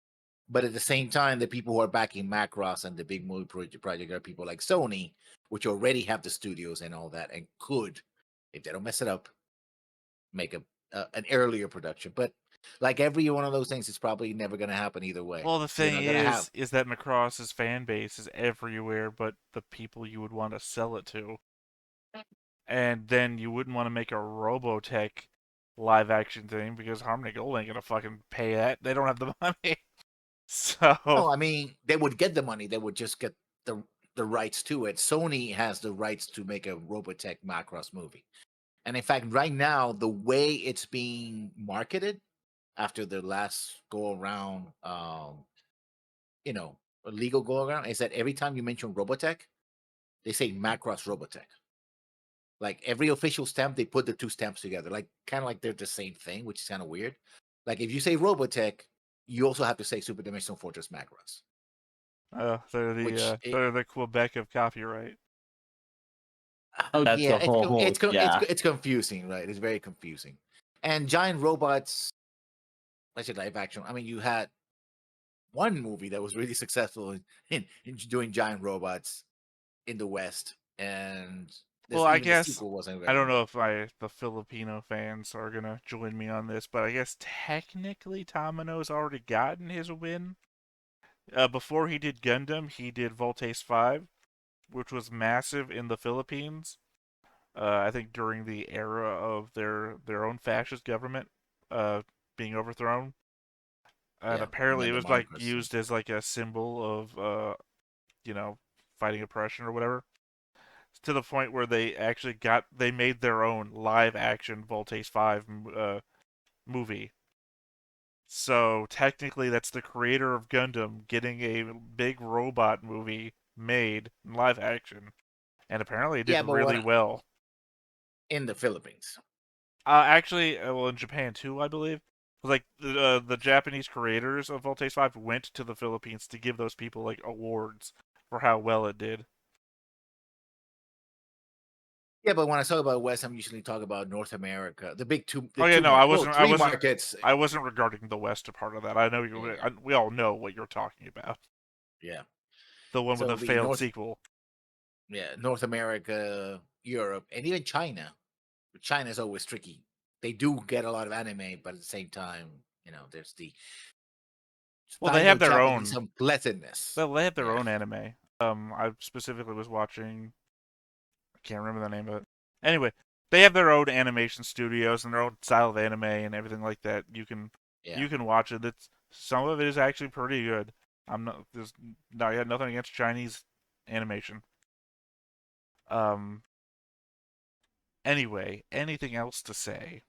[SPEAKER 2] But at the same time, the people who are backing Macross and the big movie project are people like Sony, which already have the studios and all that, and could, if they don't mess it up, make an earlier production. But Like every one of those things is probably never going to happen either way.
[SPEAKER 1] Well, the
[SPEAKER 2] You're
[SPEAKER 1] thing
[SPEAKER 2] not going to have.
[SPEAKER 1] is that Macross's fan base is everywhere, but the people you would want to sell it to. And then you wouldn't want to make a Robotech live action thing because Harmony Gold ain't gonna fucking pay that. They don't have the money. So
[SPEAKER 2] No, I mean they would get the money. They would just get the rights to it. Sony has the rights to make a Robotech Macross movie. And in fact, right now, the way it's being marketed after the last go around, a legal go around, is that every time you mention Robotech, they say Macross Robotech. Like every official stamp, they put the two stamps together, like kind of like they're the same thing, which is kind of weird. Like if you say Robotech, you also have to say Super Dimensional Fortress Macross.
[SPEAKER 1] they're the Quebec of copyright.
[SPEAKER 2] Oh
[SPEAKER 14] That's
[SPEAKER 2] yeah,
[SPEAKER 14] a whole yeah.
[SPEAKER 2] it's confusing, right? It's very confusing. And giant robots, let's say live action. I mean, you had one movie that was really successful in doing giant robots in the West, and
[SPEAKER 1] Well, I
[SPEAKER 2] even the
[SPEAKER 1] guess
[SPEAKER 2] sequel wasn't.
[SPEAKER 1] I don't know if the Filipino fans are gonna join me on this, but I guess technically Tamino's already gotten his win. Before he did Gundam, he did Voltes 5, which was massive in the Philippines. I think during the era of their own fascist government being overthrown. And
[SPEAKER 2] Yeah, and
[SPEAKER 1] apparently
[SPEAKER 2] then
[SPEAKER 1] it
[SPEAKER 2] the
[SPEAKER 1] was like
[SPEAKER 2] Marcos.
[SPEAKER 1] used as like a symbol of fighting oppression or whatever. To the point where they made their own live action Voltes 5 movie. So technically that's the creator of Gundam getting a big robot movie made in live action. And apparently it did
[SPEAKER 2] Yeah, but
[SPEAKER 1] really well.
[SPEAKER 2] in the Philippines.
[SPEAKER 1] Actually, well, in Japan too, I believe. Like the Japanese creators of Voltes 5 went to the Philippines to give those people like awards for how well it did.
[SPEAKER 2] Yeah, but when I talk about West, I'm usually talking about North America, the big two. The
[SPEAKER 1] Oh yeah,
[SPEAKER 2] two
[SPEAKER 1] no,
[SPEAKER 2] markets, three markets.
[SPEAKER 1] I wasn't regarding the West part of that. I know we all know what you're talking about.
[SPEAKER 2] Yeah,
[SPEAKER 1] The one with
[SPEAKER 2] so
[SPEAKER 1] the
[SPEAKER 2] the
[SPEAKER 1] failed sequel.
[SPEAKER 2] Yeah, North America, Europe, and even China. China is always tricky. They do get a lot of anime, but at the same time, there's the
[SPEAKER 1] Well, they have their
[SPEAKER 2] Sino-Japanese
[SPEAKER 1] own
[SPEAKER 2] unpleasantness.
[SPEAKER 1] Well, they have their own anime. I specifically was watching. I can't remember the name of it. Anyway, they have their own animation studios and their own style of anime and everything like that. You can watch it. Some of it is actually pretty good. I had nothing against Chinese animation. Anyway, anything else to say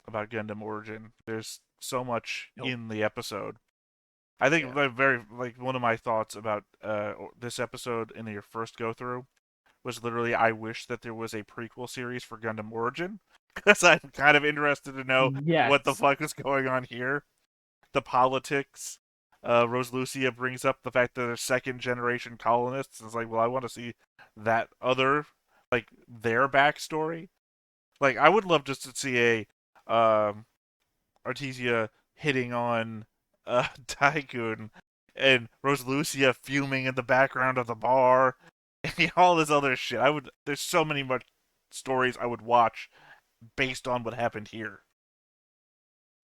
[SPEAKER 1] about Gundam Origin? There's so much in the episode. I think one of my thoughts about this episode in your first go through was literally I wish that there was a prequel series for Gundam Origin because I'm kind of interested to know what the fuck is going on here. The politics. Rose Lucia brings up the fact that they're second generation colonists. It's like, well, I want to see that their backstory. Like, I would love just to see a Artesia hitting on Daikun and Rose Lucia fuming in the background of the bar and all this other shit. There's so many much stories I would watch based on what happened here.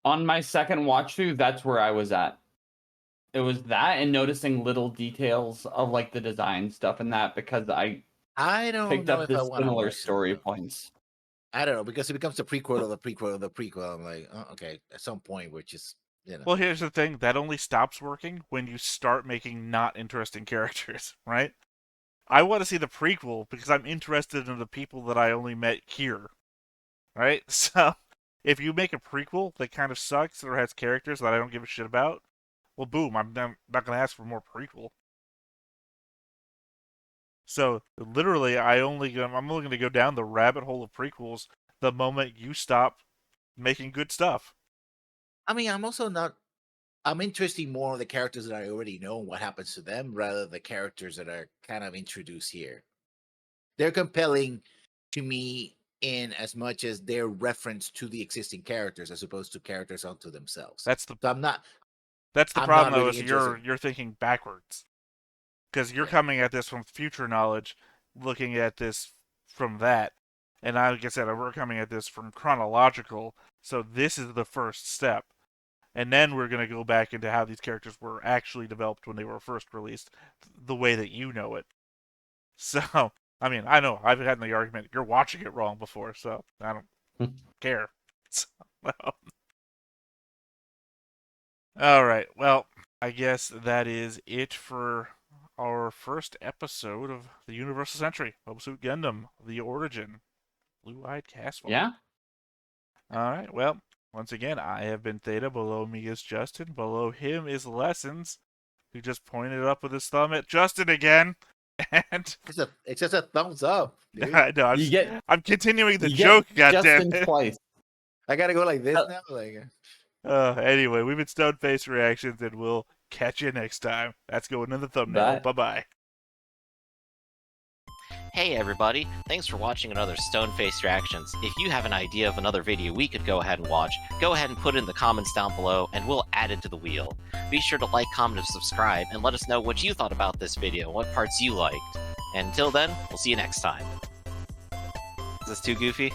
[SPEAKER 14] On my second watch through, that's where I was at. It was that and noticing little details of like the design stuff and that because I
[SPEAKER 2] don't
[SPEAKER 14] picked
[SPEAKER 2] know
[SPEAKER 14] up
[SPEAKER 2] if
[SPEAKER 14] the
[SPEAKER 2] I want to
[SPEAKER 14] similar
[SPEAKER 2] watch
[SPEAKER 14] story points.
[SPEAKER 2] I don't know because it becomes the prequel of the prequel of the prequel. I'm like, oh, okay, at some point, which is
[SPEAKER 1] Well, here's the thing: that only stops working when you start making not interesting characters, right? I want to see the prequel because I'm interested in the people that I only met here, right? So, if you make a prequel that kind of sucks or has characters that I don't give a shit about, well, boom, I'm not going to ask for more prequel. So, literally, I'm only going to go down the rabbit hole of prequels the moment you stop making good stuff.
[SPEAKER 2] I mean, I'm also not. I'm interested more in the characters that I already know and what happens to them, rather than the characters that are kind of introduced here. They're compelling to me in as much as they're reference to the existing characters as opposed to characters unto themselves.
[SPEAKER 1] That's the
[SPEAKER 2] I'm
[SPEAKER 1] problem
[SPEAKER 2] not
[SPEAKER 1] though,
[SPEAKER 2] really
[SPEAKER 1] is
[SPEAKER 2] interested.
[SPEAKER 1] you're thinking backwards. Because you're coming at this from future knowledge, looking at this from that. And like I said, we're coming at this from chronological, so this is the first step. and then we're going to go back into how these characters were actually developed when they were first released, the way that you know it. So, I mean, I know I've had the argument you're watching it wrong before, so I don't care. So, all right, well, I guess that is it for our first episode of the Universal Century, Mobile Suit Gundam: The Origin, Blue-Eyed Casval.
[SPEAKER 14] Yeah.
[SPEAKER 1] All right, well, once again, I have been Theta. Below me is Justin. Below him is Lessons, who just pointed up with his thumb at Justin again. And
[SPEAKER 2] it's just a thumbs up, dude.
[SPEAKER 1] I know. I'm continuing the joke.
[SPEAKER 14] Justin
[SPEAKER 1] Goddammit.
[SPEAKER 14] twice.
[SPEAKER 2] I gotta go like this now. Like.
[SPEAKER 1] Anyway, we've been Stone Face Reactions, and we'll catch you next time. That's going in the thumbnail. Bye-bye.
[SPEAKER 17] Hey everybody, thanks for watching another Stone-Faced Reactions. If you have an idea of another video we could go ahead and watch, go ahead and put it in the comments down below and we'll add it to the wheel. Be sure to like, comment, and subscribe, and let us know what you thought about this video, what parts you liked. And until then, we'll see you next time. Is this too goofy?